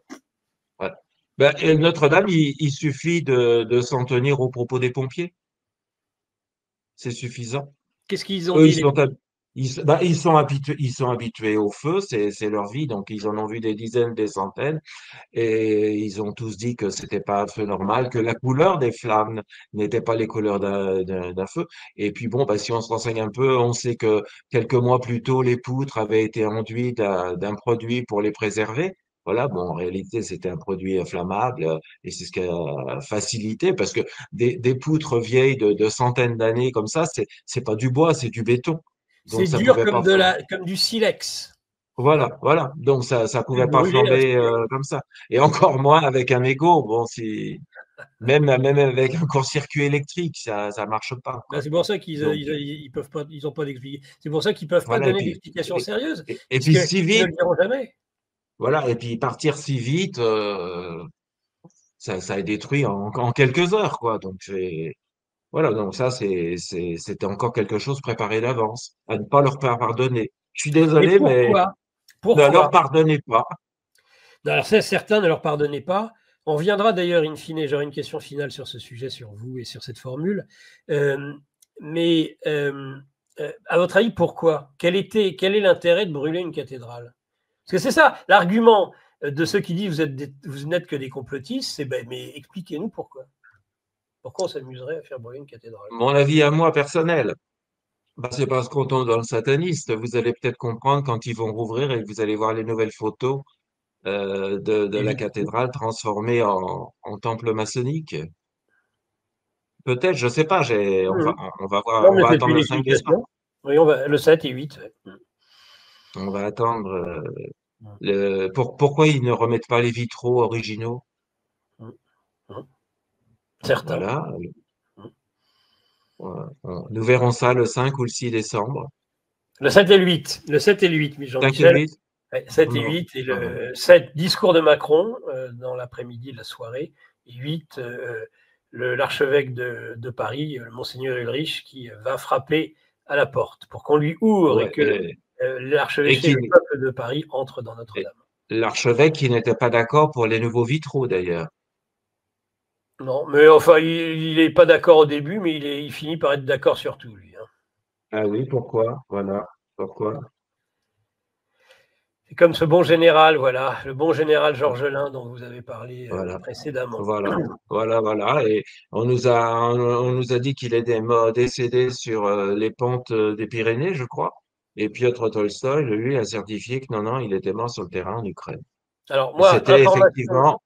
ouais. Ben, et Notre-Dame, il suffit de s'en tenir aux propos des pompiers. C'est suffisant. Qu'est-ce qu'ils ont Eux, dit, les... ils sont habitués au feu, c'est leur vie, donc ils en ont vu des dizaines, des centaines. Et ils ont tous dit que c'était pas un feu normal, que la couleur des flammes n'était pas les couleurs d'un feu. Et puis bon, bah, si on se renseigne un peu, on sait que quelques mois plus tôt, les poutres avaient été enduites d'un produit pour les préserver. Voilà, bon, en réalité, c'était un produit inflammable et c'est ce qui a facilité parce que des poutres vieilles de centaines d'années comme ça, c'est pas du bois, c'est du béton. C'est Donc ça dur pouvait comme, pas. comme du silex. Voilà. Donc ça C'est pouvait pas brûlé, hein, flamber comme ça. Et encore moins avec un mégot. Bon, si même avec un court-circuit électrique, ça marche pas, ben, quoi. c'est pour ça qu'ils Donc ils peuvent pas, ils ont pas d'explication. C'est pour ça qu'ils peuvent pas voilà. donner d'explication sérieuse, Et puis puisqu'ils si ne vite, le diront jamais. voilà. Et puis partir si vite, ça a détruit en quelques heures, quoi. Donc c'est voilà. Donc ça c'était encore quelque chose préparé d'avance à ne pas leur pardonner. Je suis Mais désolé, mais pourquoi? ne Pourquoi? leur pardonnez pas. Alors, ça, certains ne leur pardonnaient pas. On reviendra d'ailleurs, in fine, j'aurai une question finale sur ce sujet, sur vous et sur cette formule. Euh, mais à votre avis, pourquoi? Quel est l'intérêt de brûler une cathédrale? Parce que c'est ça, l'argument de ceux qui disent vous n'êtes que des complotistes, c'est ben, mais expliquez-nous pourquoi. Pourquoi on s'amuserait à faire brûler une cathédrale? Mon avis à moi personnel. Bah, c'est parce qu'on tombe dans le sataniste. Vous allez peut-être comprendre quand ils vont rouvrir et que vous allez voir les nouvelles photos de la Évitez. cathédrale transformée en temple maçonnique. Peut-être, je sais pas. Mhm. On Non, mais va c'est attendre une le 5 décembre. explication. Oui, le 7 et 8. Ouais. On va attendre. Mhm. Pourquoi ils ne remettent pas les vitraux originaux? Mhm. Mhm. Certains. Voilà. Mhm. Nous verrons ça le 5 ou le 6 décembre. Le 7 et le 8. Le 7 et le 8, mais 5 et Jean-Michel. 8? Ouais, 7 et Non. 8, et Non. le 7, discours de Macron dans l'après-midi, la soirée. Et 8, l'archevêque de Paris, le monseigneur Ulrich, qui va frapper à la porte pour qu'on lui ouvre et Ouais, que et l'archevêché et qui, le peuple de Paris entrent dans et Notre-Dame. l'archevêque qui n'était pas d'accord pour les nouveaux vitraux d'ailleurs. Non, mais enfin, il n'est pas d'accord au début, mais il finit par être d'accord sur tout, lui, hein. Ah oui, pourquoi? Voilà. Pourquoi? C'est comme ce bon général, voilà, le bon général Georgelin dont vous avez parlé Voilà. précédemment. Voilà. Voilà, voilà. Et on nous a dit qu'il était mort, décédé sur les pentes des Pyrénées, je crois. Et Piotr Tolstoï, lui, a certifié que non, non, il était mort sur le terrain en Ukraine. Alors Et moi, information.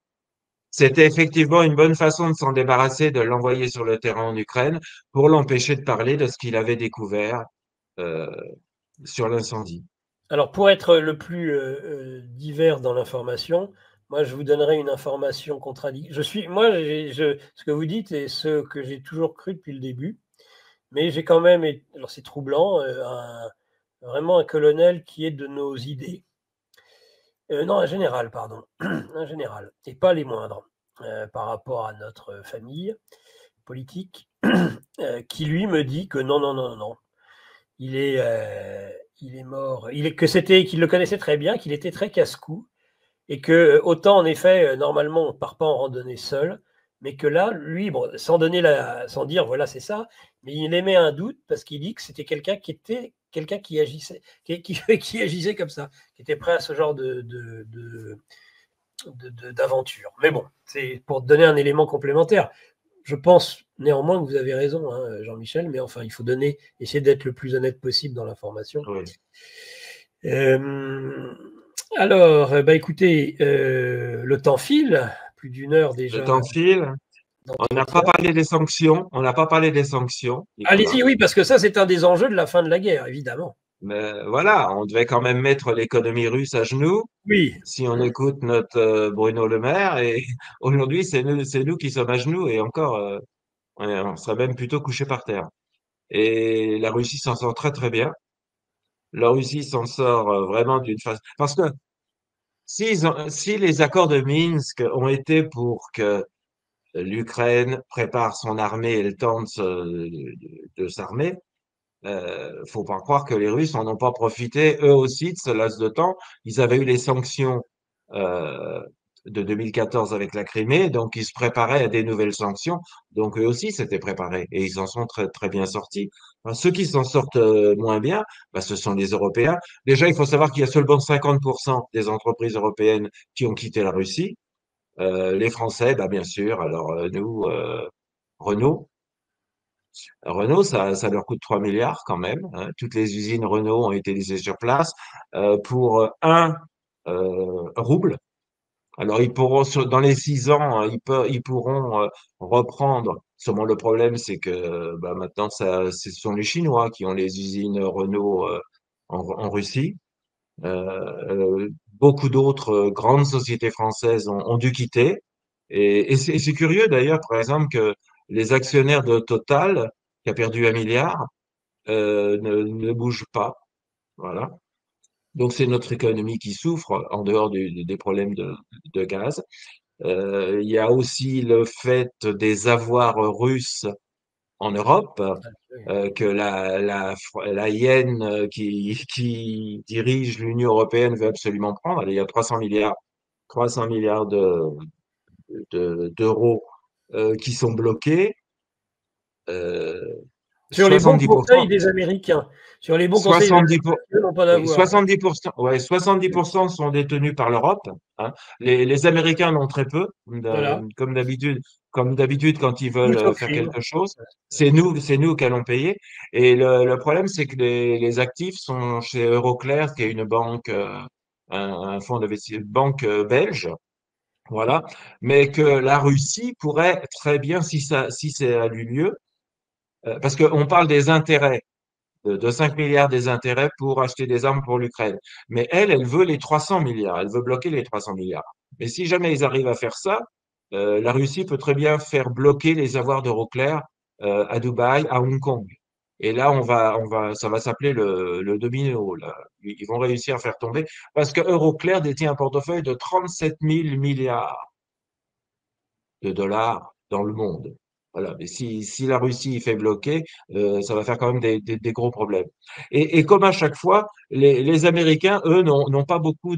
c'était effectivement une bonne façon de s'en débarrasser, de l'envoyer sur le terrain en Ukraine pour l'empêcher de parler de ce qu'il avait découvert euh, sur l'incendie. Alors pour être le plus divers dans l'information, moi je vous donnerai une information contradictoire. Moi, ce que vous dites est ce que j'ai toujours cru depuis le début, mais j'ai quand même, alors c'est troublant, vraiment un colonel qui est de nos idées. Non, un général, pardon, un général, et pas les moindres, par rapport à notre famille politique, qui lui me dit que non, non, non, non, non, il est, il est mort, qu'il le connaissait très bien, qu'il était très casse-cou, et que autant en effet, normalement, on ne part pas en randonnée seul, mais que là, lui, bon, sans dire voilà, c'est ça, mais il émet un doute parce qu'il dit que c'était quelqu'un qui agissait, qui agissait comme ça, qui était prêt à ce genre d'aventure. Mais bon, c'est pour te donner un élément complémentaire. Je pense néanmoins que vous avez raison, hein, Jean-Michel, mais enfin, il faut essayer d'être le plus honnête possible dans l'information. Oui. Euh, alors, bah, écoutez, le temps file, plus d'une heure Le déjà temps file. On n'a pas d'entretien. parlé des sanctions. On n'a pas parlé des sanctions, Nicolas. Allez-y, oui, parce que ça, c'est un des enjeux de la fin de la guerre, évidemment. Mais voilà, on devait quand même mettre l'économie russe à genoux Oui. si on écoute notre Bruno Le Maire. Et aujourd'hui, c'est nous qui sommes à genoux et encore, on serait même plutôt couché par terre. Et la Russie s'en sort très très bien. La Russie s'en sort vraiment d'une façon. Parce que si les accords de Minsk ont été pour que l'Ukraine prépare son armée et le temps de s'armer, faut pas croire que les Russes en ont pas profité eux aussi de ce laps de temps. Ils avaient eu les sanctions euh, de 2014 avec la Crimée, donc ils se préparaient à des nouvelles sanctions. Donc eux aussi s'étaient préparés et ils en sont très très bien sortis. Enfin, ceux qui s'en sortent moins bien, bah, ce sont les Européens. Déjà, il faut savoir qu'il y a seulement 50% des entreprises européennes qui ont quitté la Russie. Les Français, bah, bien sûr. Alors nous, Renault. Renault, ça leur coûte 3 milliards quand même, hein. Toutes les usines Renault ont été laissées sur place pour un rouble. Alors, ils pourront, dans les 6 ans, ils pourront reprendre. Seulement, le problème, c'est que bah, maintenant, ce sont les Chinois qui ont les usines Renault en Russie. Beaucoup d'autres grandes sociétés françaises ont dû quitter. Et c'est curieux d'ailleurs, par exemple, que les actionnaires de Total, qui a perdu 1 milliard, ne bougent pas. Voilà. Donc c'est notre économie qui souffre en dehors des problèmes de gaz. Il y a aussi le fait des avoirs russes en Europe, que la hyène qui dirige l'Union européenne veut absolument prendre. Allez, il y a 300 milliards d'euros qui sont bloqués. Euh, Sur les bons conseils 70%, des Américains. Sur les bons conseils des 70 Américains, eux n'ont pas Oui, d'avoir. 70%, ouais, 70% sont détenus par l'Europe, hein. Les Américains en ont très peu, Voilà. comme d'habitude quand ils veulent Pousse au faire crime. quelque chose. C'est nous qui allons payer. Et le problème, c'est que les actifs sont chez Euroclear, qui est une banque, un fonds d'investissement, banque belge, voilà. Mais que la Russie pourrait très bien, si ça a eu lieu, parce qu'on parle des intérêts de 5 milliards des intérêts pour acheter des armes pour l'Ukraine. Mais elle veut les 300 milliards. Elle veut bloquer les 300 milliards. Et si jamais ils arrivent à faire ça, la Russie peut très bien faire bloquer les avoirs d'Euroclear à Dubaï, à Hong Kong. Et là, ça va s'appeler le domino, là. Ils vont réussir à faire tomber parce que Euroclear détient un portefeuille de 37 000 milliards de dollars dans le monde. Voilà. Mais si la Russie fait bloquer, ça va faire quand même des gros problèmes. Et comme à chaque fois, les Américains, eux, n'ont pas beaucoup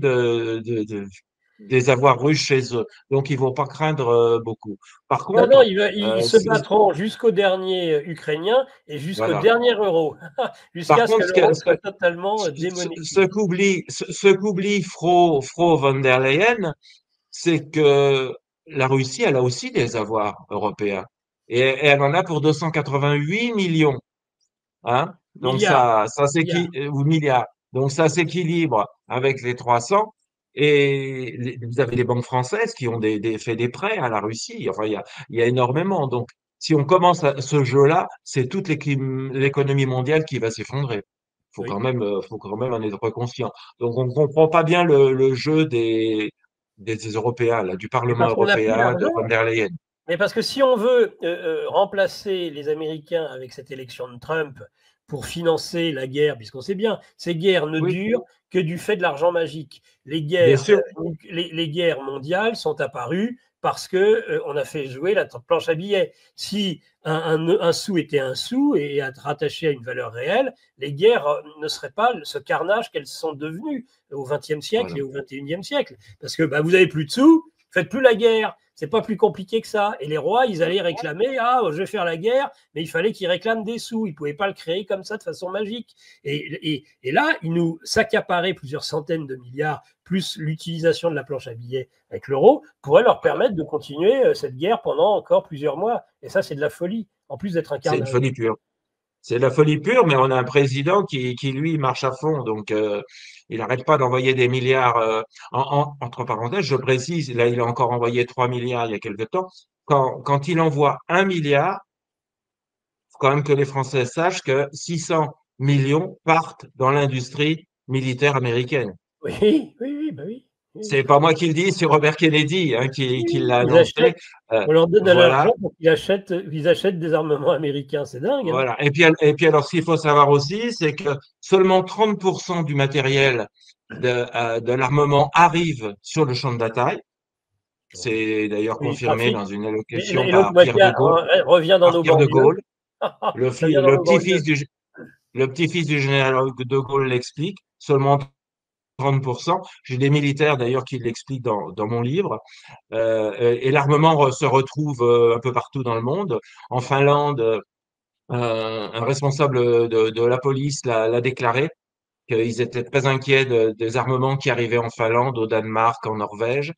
des avoirs russes chez eux. Donc, ils vont pas craindre beaucoup. Par Non, non, contre, ils se si, battront jusqu'au dernier Ukrainien et jusqu'au voilà. dernier euro, Par jusqu'à ce que contre, l'euro soit totalement ce démonétisé. ce qu'oublie Frau von der Leyen, c'est que la Russie, elle a aussi des avoirs européens. Et elle en a pour 288 millions. Hein? Donc Milliards, milliards. ou milliards. Donc ça s'équilibre avec les 300. Et vous avez les banques françaises qui ont fait des prêts à la Russie. Enfin, il y a énormément. Donc, si on commence ce jeu-là, c'est toute l'économie mondiale qui va s'effondrer. Oui. Faut quand même en être conscient. Donc, on comprend pas bien le jeu des Européens, là, du Mais Parlement parce qu'on n'a plus européen, de l'argent. von der Leyen. Mais parce que si on veut remplacer les Américains avec cette élection de Trump pour financer la guerre, puisqu'on sait bien, ces guerres ne Oui, durent que du fait de l'argent magique. bien sûr. Les guerres mondiales sont apparues parce que on a fait jouer la planche à billets. Si un sou était un sou et rattaché à une valeur réelle, les guerres ne seraient pas ce carnage qu'elles sont devenues au XXe siècle Voilà. et au XXIe siècle. Parce que bah, vous avez plus de sous, faites plus la guerre. C'est pas plus compliqué que ça. Et les rois, ils allaient réclamer, ah, je vais faire la guerre, mais il fallait qu'ils réclament des sous. Ils ne pouvaient pas le créer comme ça de façon magique. Et là, ils nous s'accaparaient plusieurs centaines de milliards, plus l'utilisation de la planche à billets avec l'euro, pourrait leur Voilà. permettre de continuer cette guerre pendant encore plusieurs mois. Et ça, c'est de la folie, en plus d'être un C'est une carnage. folie pure. C'est de la folie pure, mais on a un président lui, marche à fond. Donc, il n'arrête pas d'envoyer des milliards. Entre parenthèses, je précise, là, il a encore envoyé 3 milliards il y a quelque temps. Quand il envoie 1 milliard, faut quand même que les Français sachent que 600 millions partent dans l'industrie militaire américaine. Oui, oui, oui, bah oui. Oui, C'est oui. pas moi qui le dis, c'est Robert Kennedy, hein, qui l'a Ils annoncé. achètent, on leur donne de Voilà. l'argent pour qu'ils achètent des armements américains. C'est dingue, hein. Voilà. Et puis alors, ce qu'il faut savoir aussi, c'est que seulement 30% du matériel de l'armement arrive sur le champ de bataille. C'est d'ailleurs Oui, confirmé trafic. dans une Et, allocution et l'autre par Pierre moitié de Gaulle. revient dans Par nos Pierre de banlieues. Gaulle, Ça vient dans le nos banlieues. le petit-fils du général de Gaulle l'explique. Seulement 30%. J'ai des militaires d'ailleurs qui l'expliquent dans mon livre. Et l'armement se retrouve un peu partout dans le monde. En Finlande, un responsable de la police l'a déclaré qu'ils étaient très inquiets des armements qui arrivaient en Finlande, au Danemark, en Norvège.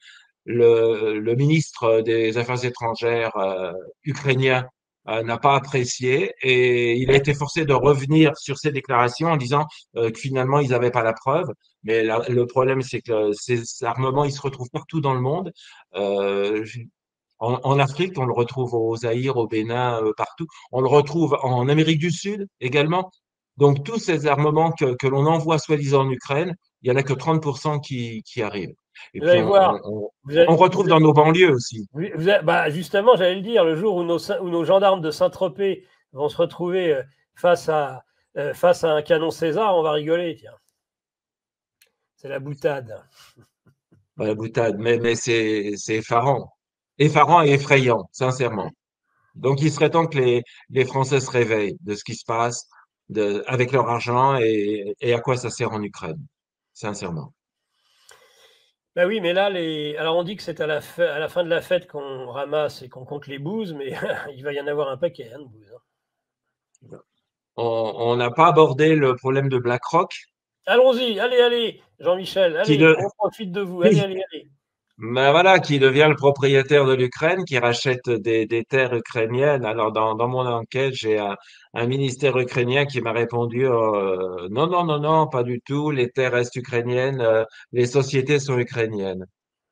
Le ministre des Affaires étrangères ukrainien n'a pas apprécié et il a été forcé de revenir sur ses déclarations en disant que finalement ils n'avaient pas la preuve. Mais le problème, c'est que ces armements, ils se retrouvent partout dans le monde. Euh, en Afrique, on le retrouve au Zaïre, au Bénin, partout. On le retrouve en Amérique du Sud également. Donc, tous ces armements que l'on envoie soi-disant en Ukraine, il n'y en a que 30% qui arrivent. Et Vous puis, allez voir. Vous on allez- vous retrouve dans nos banlieues aussi. bah, justement, j'allais le dire, le jour où où nos gendarmes de Saint-Tropez vont se retrouver face face à un canon César, on va rigoler. Tiens, c'est la boutade. La boutade, mais c'est effarant. Effarant et effrayant, sincèrement. Donc, il serait temps que les Français se réveillent de ce qui se passe avec leur argent et à quoi ça sert en Ukraine, sincèrement. Bah oui, mais là, alors on dit que c'est à la fin de la fête qu'on ramasse et qu'on compte les bouses, mais il va y en avoir un paquet hein, de bouses, hein. On n'a pas abordé le problème de BlackRock, Allons-y, allez, allez, Jean-Michel, qui, allez, de, on profite de vous, allez, allez, allez. ben voilà, qui devient le propriétaire de l'Ukraine, qui rachète des terres ukrainiennes. Alors, dans mon enquête, j'ai un ministère ukrainien qui m'a répondu non, non, non, non, pas du tout, les terres restent ukrainiennes, les sociétés sont ukrainiennes.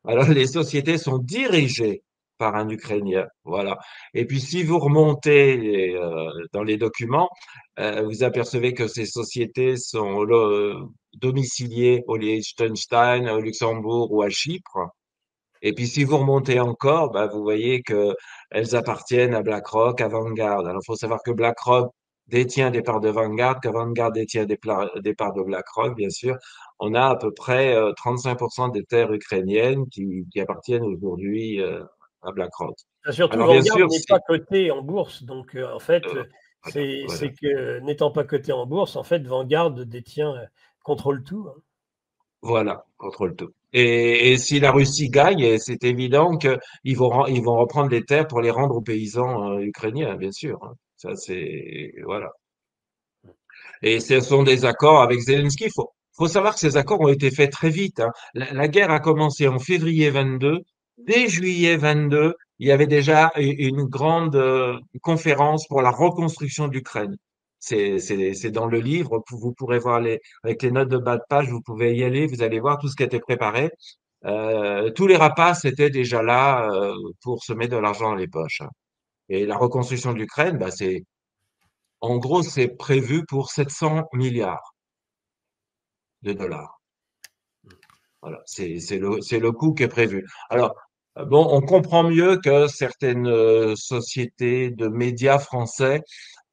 Alors, les sociétés sont dirigées par un Ukrainien. Voilà. Et puis, si vous remontez dans les documents, vous apercevez que ces sociétés sont domiciliées au Liechtenstein, au Luxembourg ou à Chypre. Et puis, si vous remontez encore, bah, vous voyez que elles appartiennent à BlackRock, à Vanguard. Alors, il faut savoir que BlackRock détient des parts de Vanguard, que Vanguard détient des parts de BlackRock, bien sûr. On a à peu près 35% des terres ukrainiennes qui appartiennent aujourd'hui à BlackRock. Surtout, Alors bien Vanguard sûr, n'est pas coté en bourse. Donc, en fait, euh, voilà, voilà. c'est que n'étant pas coté en bourse, en fait, Vanguard détient, contrôle tout, hein. Voilà, contrôle tout. Et si la Russie gagne, et c'est évident ils vont reprendre les terres pour les rendre aux paysans ukrainiens, bien sûr, hein. Ça, c'est, voilà. Et ce sont des accords avec Zelensky. Faut savoir que ces accords ont été faits très vite, hein. La guerre a commencé en février 22. Dès juillet 22, il y avait déjà une grande conférence pour la reconstruction de l'Ukraine. C'est dans le livre. Vous pourrez voir avec les notes de bas de page, vous pouvez y aller, vous allez voir tout ce qui a été préparé. Tous les rapaces étaient déjà là pour se mettre de l'argent dans les poches, hein. Et la reconstruction de l'Ukraine, bah, en gros, c'est prévu pour 700 milliards de dollars. Voilà, c'est le coût qui est prévu. Alors, bon, on comprend mieux que certaines sociétés de médias français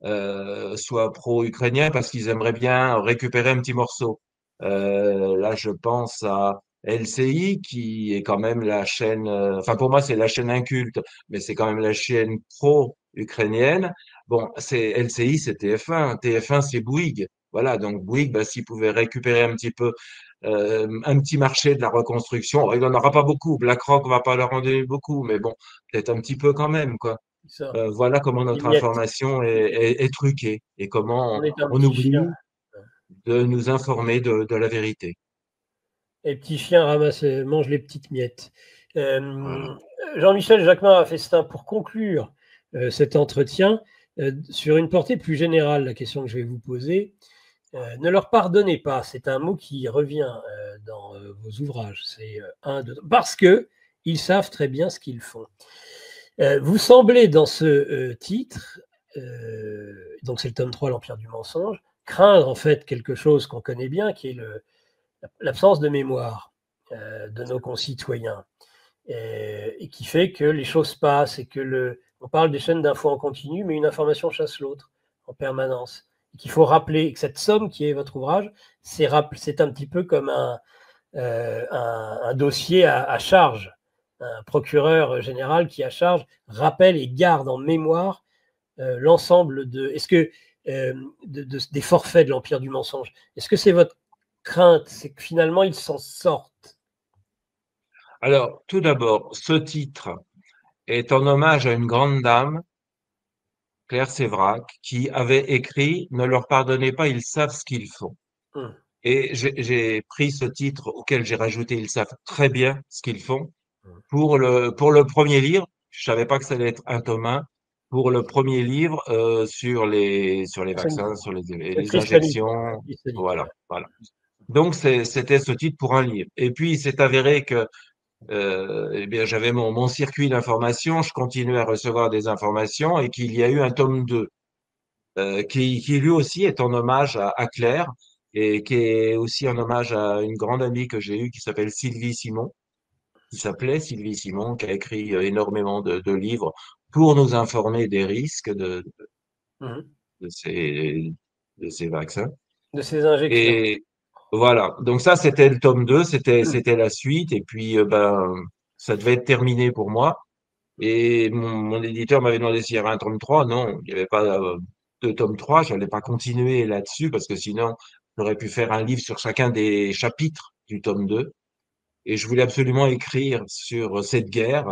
soient pro-ukrainiens parce qu'ils aimeraient bien récupérer un petit morceau. Là, je pense à LCI, qui est quand même la chaîne, enfin pour moi, c'est la chaîne inculte, mais c'est quand même la chaîne pro-ukrainienne. Bon, c'est LCI, c'est TF1. TF1, c'est Bouygues. Voilà, donc Bouygues, bah, s'ils pouvaient récupérer un petit peu un petit marché de la reconstruction. Il n'en aura pas beaucoup. BlackRock va pas leur en donner beaucoup, mais bon, peut-être un petit peu quand même, quoi. C'est ça. Voilà comment Des notre miettes. information est truquée et comment On est un on petit chien. oublie de nous informer de la vérité. Et petit chien ramasse, mange les petites miettes. Voilà. Jean-Michel Jacquemin a fait ça pour conclure cet entretien sur une portée plus générale. La question que je vais vous poser, ne leur pardonnez pas. C'est un mot qui revient dans vos ouvrages. C'est un, deux, parce que ils savent très bien ce qu'ils font. Vous semblez dans ce titre, donc c'est le tome 3, l'Empire du mensonge, craindre en fait quelque chose qu'on connaît bien, qui est l'absence de mémoire de nos concitoyens, et qui fait que les choses passent et que on parle des chaînes d'infos en continu, mais une information chasse l'autre en permanence. Et qu'il faut rappeler que cette somme qui est votre ouvrage, c'est un petit peu comme un dossier à charge. Un procureur général qui, à charge, rappelle et garde en mémoire l'ensemble des forfaits de l'Empire du mensonge. Est-ce que c'est votre crainte, c'est que finalement ils s'en sortent? Alors, tout d'abord, ce titre est en hommage à une grande dame, Claire Sévrac, qui avait écrit « Ne leur pardonnez pas, ils savent ce qu'ils font ». Hum, Et j'ai pris ce titre auquel j'ai rajouté « Ils savent très bien ce qu'ils font ». hum. Pour le premier livre, je savais pas que ça allait être un tome 1. Pour le premier livre sur les vaccins, sur Cette les crise sanitaire. injections, Crise sanitaire, voilà, ouais. voilà. Donc c'était ce titre pour un livre. Et puis il s'est avéré que eh bien j'avais mon circuit d'information, je continuais à recevoir des informations et qu'il y a eu un tome 2 qui lui aussi est en hommage à Claire et qui est aussi en hommage à une grande amie que j'ai eue qui s'appelle Sylvie Simon, qui s'appelait Sylvie Simon, qui a écrit énormément de livres pour nous informer des risques Mhm. de ces, de ces vaccins. De ces injections. Et voilà. Donc ça, c'était le tome 2, c'était la suite. Et puis, ben, ça devait être terminé pour moi. Et mon éditeur m'avait demandé s'il y avait un tome 3. Non, il n'y avait pas de tome 3. Je n'allais pas continuer là-dessus parce que sinon, j'aurais pu faire un livre sur chacun des chapitres du tome 2. Et je voulais absolument écrire sur cette guerre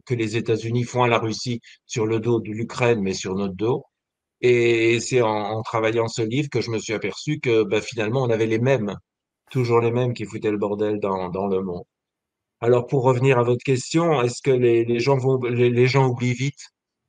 que les États-Unis font à la Russie sur le dos de l'Ukraine, mais sur notre dos. Et c'est en travaillant ce livre que je me suis aperçu que ben, finalement, on avait les mêmes, toujours les mêmes qui foutaient le bordel dans le monde. Alors, pour revenir à votre question, est-ce que les gens oublient vite?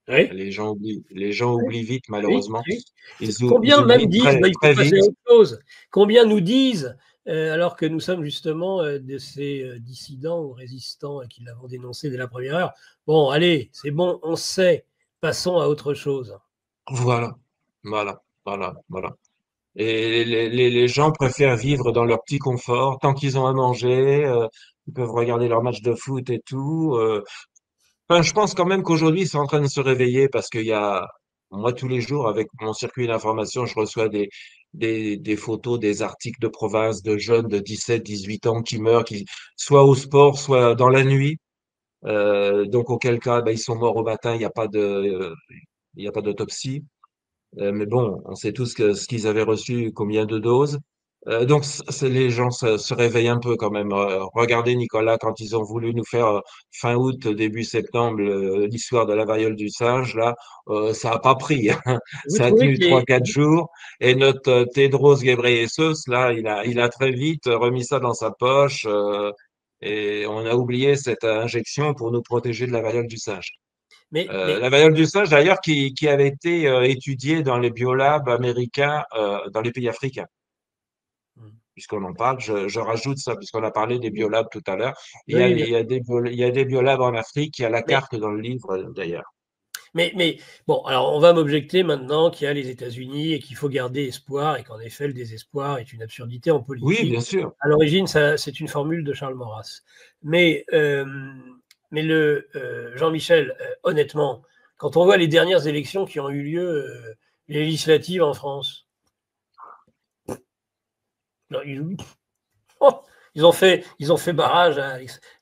Oui, Les gens oui, oublient vite, oui, malheureusement. oui. Ils Combien même oublient disent, bah, il faut très passer à vite. autre chose. Combien nous disent, alors que nous sommes justement de ces dissidents ou résistants qui l'avons dénoncé dès la première heure. Bon, allez, c'est bon, on sait, passons à autre chose. Voilà, voilà. Et les gens préfèrent vivre dans leur petit confort tant qu'ils ont à manger, ils peuvent regarder leur match de foot et tout. Enfin, je pense quand même qu'aujourd'hui, c'est en train de se réveiller parce qu'il y a, moi, tous les jours, avec mon circuit d'information, je reçois des photos, des articles de province de jeunes de 17, 18 ans qui meurent, soit au sport, soit dans la nuit. Donc auquel cas, ben, ils sont morts au matin, il y a pas d'autopsie. Mais bon, on sait tous ce qu'ils avaient reçu, combien de doses. Donc, les gens se réveillent un peu quand même. Regardez, Nicolas, quand ils ont voulu nous faire fin août, début septembre, l'histoire de la variole du singe, là, ça a pas pris, hein. Vous Ça a trouvez tenu que les... 3, 4 jours. Et notre Tedros Ghebreyesus, là, il a très vite remis ça dans sa poche. Et on a oublié cette injection pour nous protéger de la variole du singe. Mais La variole du singe, d'ailleurs, qui avait été étudiée dans les biolabs américains, dans les pays africains. Puisqu'on en parle, je rajoute ça, puisqu'on a parlé des biolabs tout à l'heure. oui, bien Il y a des biolabs en Afrique, il y a la mais, carte dans le livre, d'ailleurs. mais bon, alors on va m'objecter maintenant qu'il y a les États-Unis et qu'il faut garder espoir et qu'en effet, le désespoir est une absurdité en Oui, politique. bien sûr. À l'origine, c'est une formule de Charles Maurras. Mais, euh, Jean-Michel, honnêtement, quand on voit les dernières élections qui ont eu lieu, les législatives en France, non, oh, ils ont fait barrage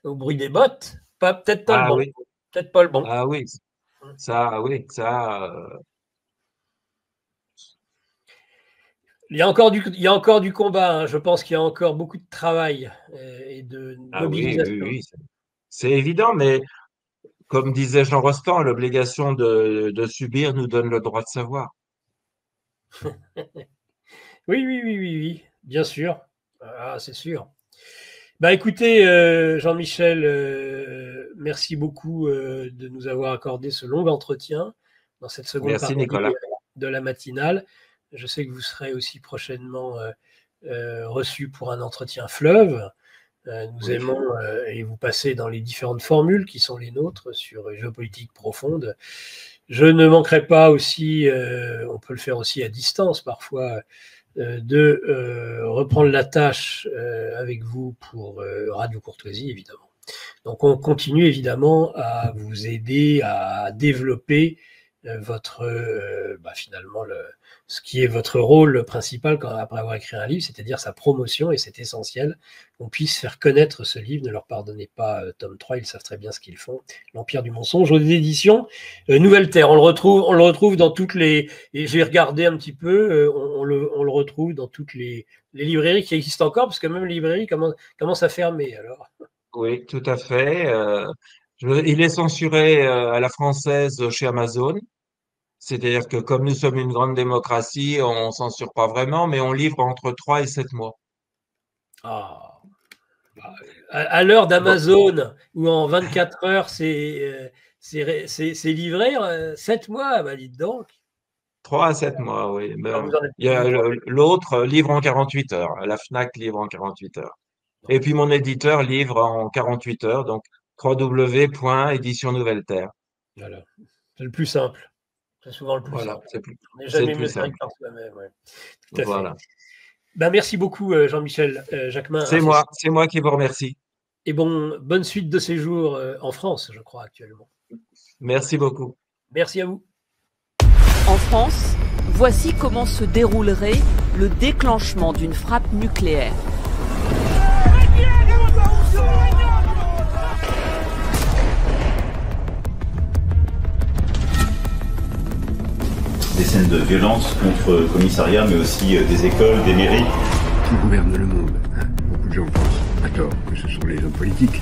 au bruit des bottes. Peut-être pas le Ah bon. oui, Peut-être pas le bon. ah oui, ça, oui, ça, Il y a encore du combat, hein. Je pense qu'il y a encore beaucoup de travail et de ah oui, oui, mobilisation. oui, c'est évident, mais comme disait Jean Rostand, l'obligation de subir nous donne le droit de savoir. Oui, oui, oui, oui, oui, bien sûr. Ah, c'est sûr. Bah écoutez, Jean-Michel, merci beaucoup de nous avoir accordé ce long entretien dans cette seconde Merci, partie Nicolas. de la matinale. Je sais que vous serez aussi prochainement reçu pour un entretien fleuve. Nous Oui. aimons et vous passez dans les différentes formules qui sont les nôtres sur géopolitique profonde. Je ne manquerai pas aussi, on peut le faire aussi à distance parfois, de reprendre la tâche avec vous pour Radio Courtoisie, évidemment. Donc on continue évidemment à vous aider à développer votre finalement ce qui est votre rôle principal après avoir écrit un livre, c'est-à-dire sa promotion, et c'est essentiel qu'on puisse faire connaître ce livre. Ne leur pardonnez pas tome 3, ils savent très bien ce qu'ils font. L'Empire du mensonge aux éditions Nouvelle Terre. On le retrouve dans toutes les... Et j'ai regardé un petit peu, on le retrouve dans toutes les librairies qui existent encore, parce que même les librairies commencent à fermer. Alors. Oui, tout à fait. Il est censuré à la française chez Amazon. C'est-à-dire que comme nous sommes une grande démocratie, on censure pas vraiment, mais on livre entre 3 et 7 mois. Ah. À l'heure Bon, d'Amazon, où en 24 heures, c'est livré, 7 mois, bah dites donc. 3 à 7 mois, oui. Alors Ben, vous en êtes il y a vous l'autre livre en 48 heures. La Fnac livre en 48 heures. Et puis mon éditeur livre en 48 heures, donc www.édition Nouvelle Terre. voilà. C'est le plus simple. C'est souvent le plus Voilà, simple. On n'est c'est le jamais plus mieux servi simple. que par soi-même. Ouais. Tout à fait. Voilà. Ben, merci beaucoup, Jean-Michel Jacquemin. C'est moi qui vous remercie. Et bonne suite de séjour en France, je crois, actuellement. Merci beaucoup. Merci à vous. En France, voici comment se déroulerait le déclenchement d'une frappe nucléaire. Des scènes de violence contre commissariats, mais aussi des écoles, des mairies. Qui gouverne le monde, hein. Beaucoup de gens pensent, à tort, que ce sont les hommes politiques.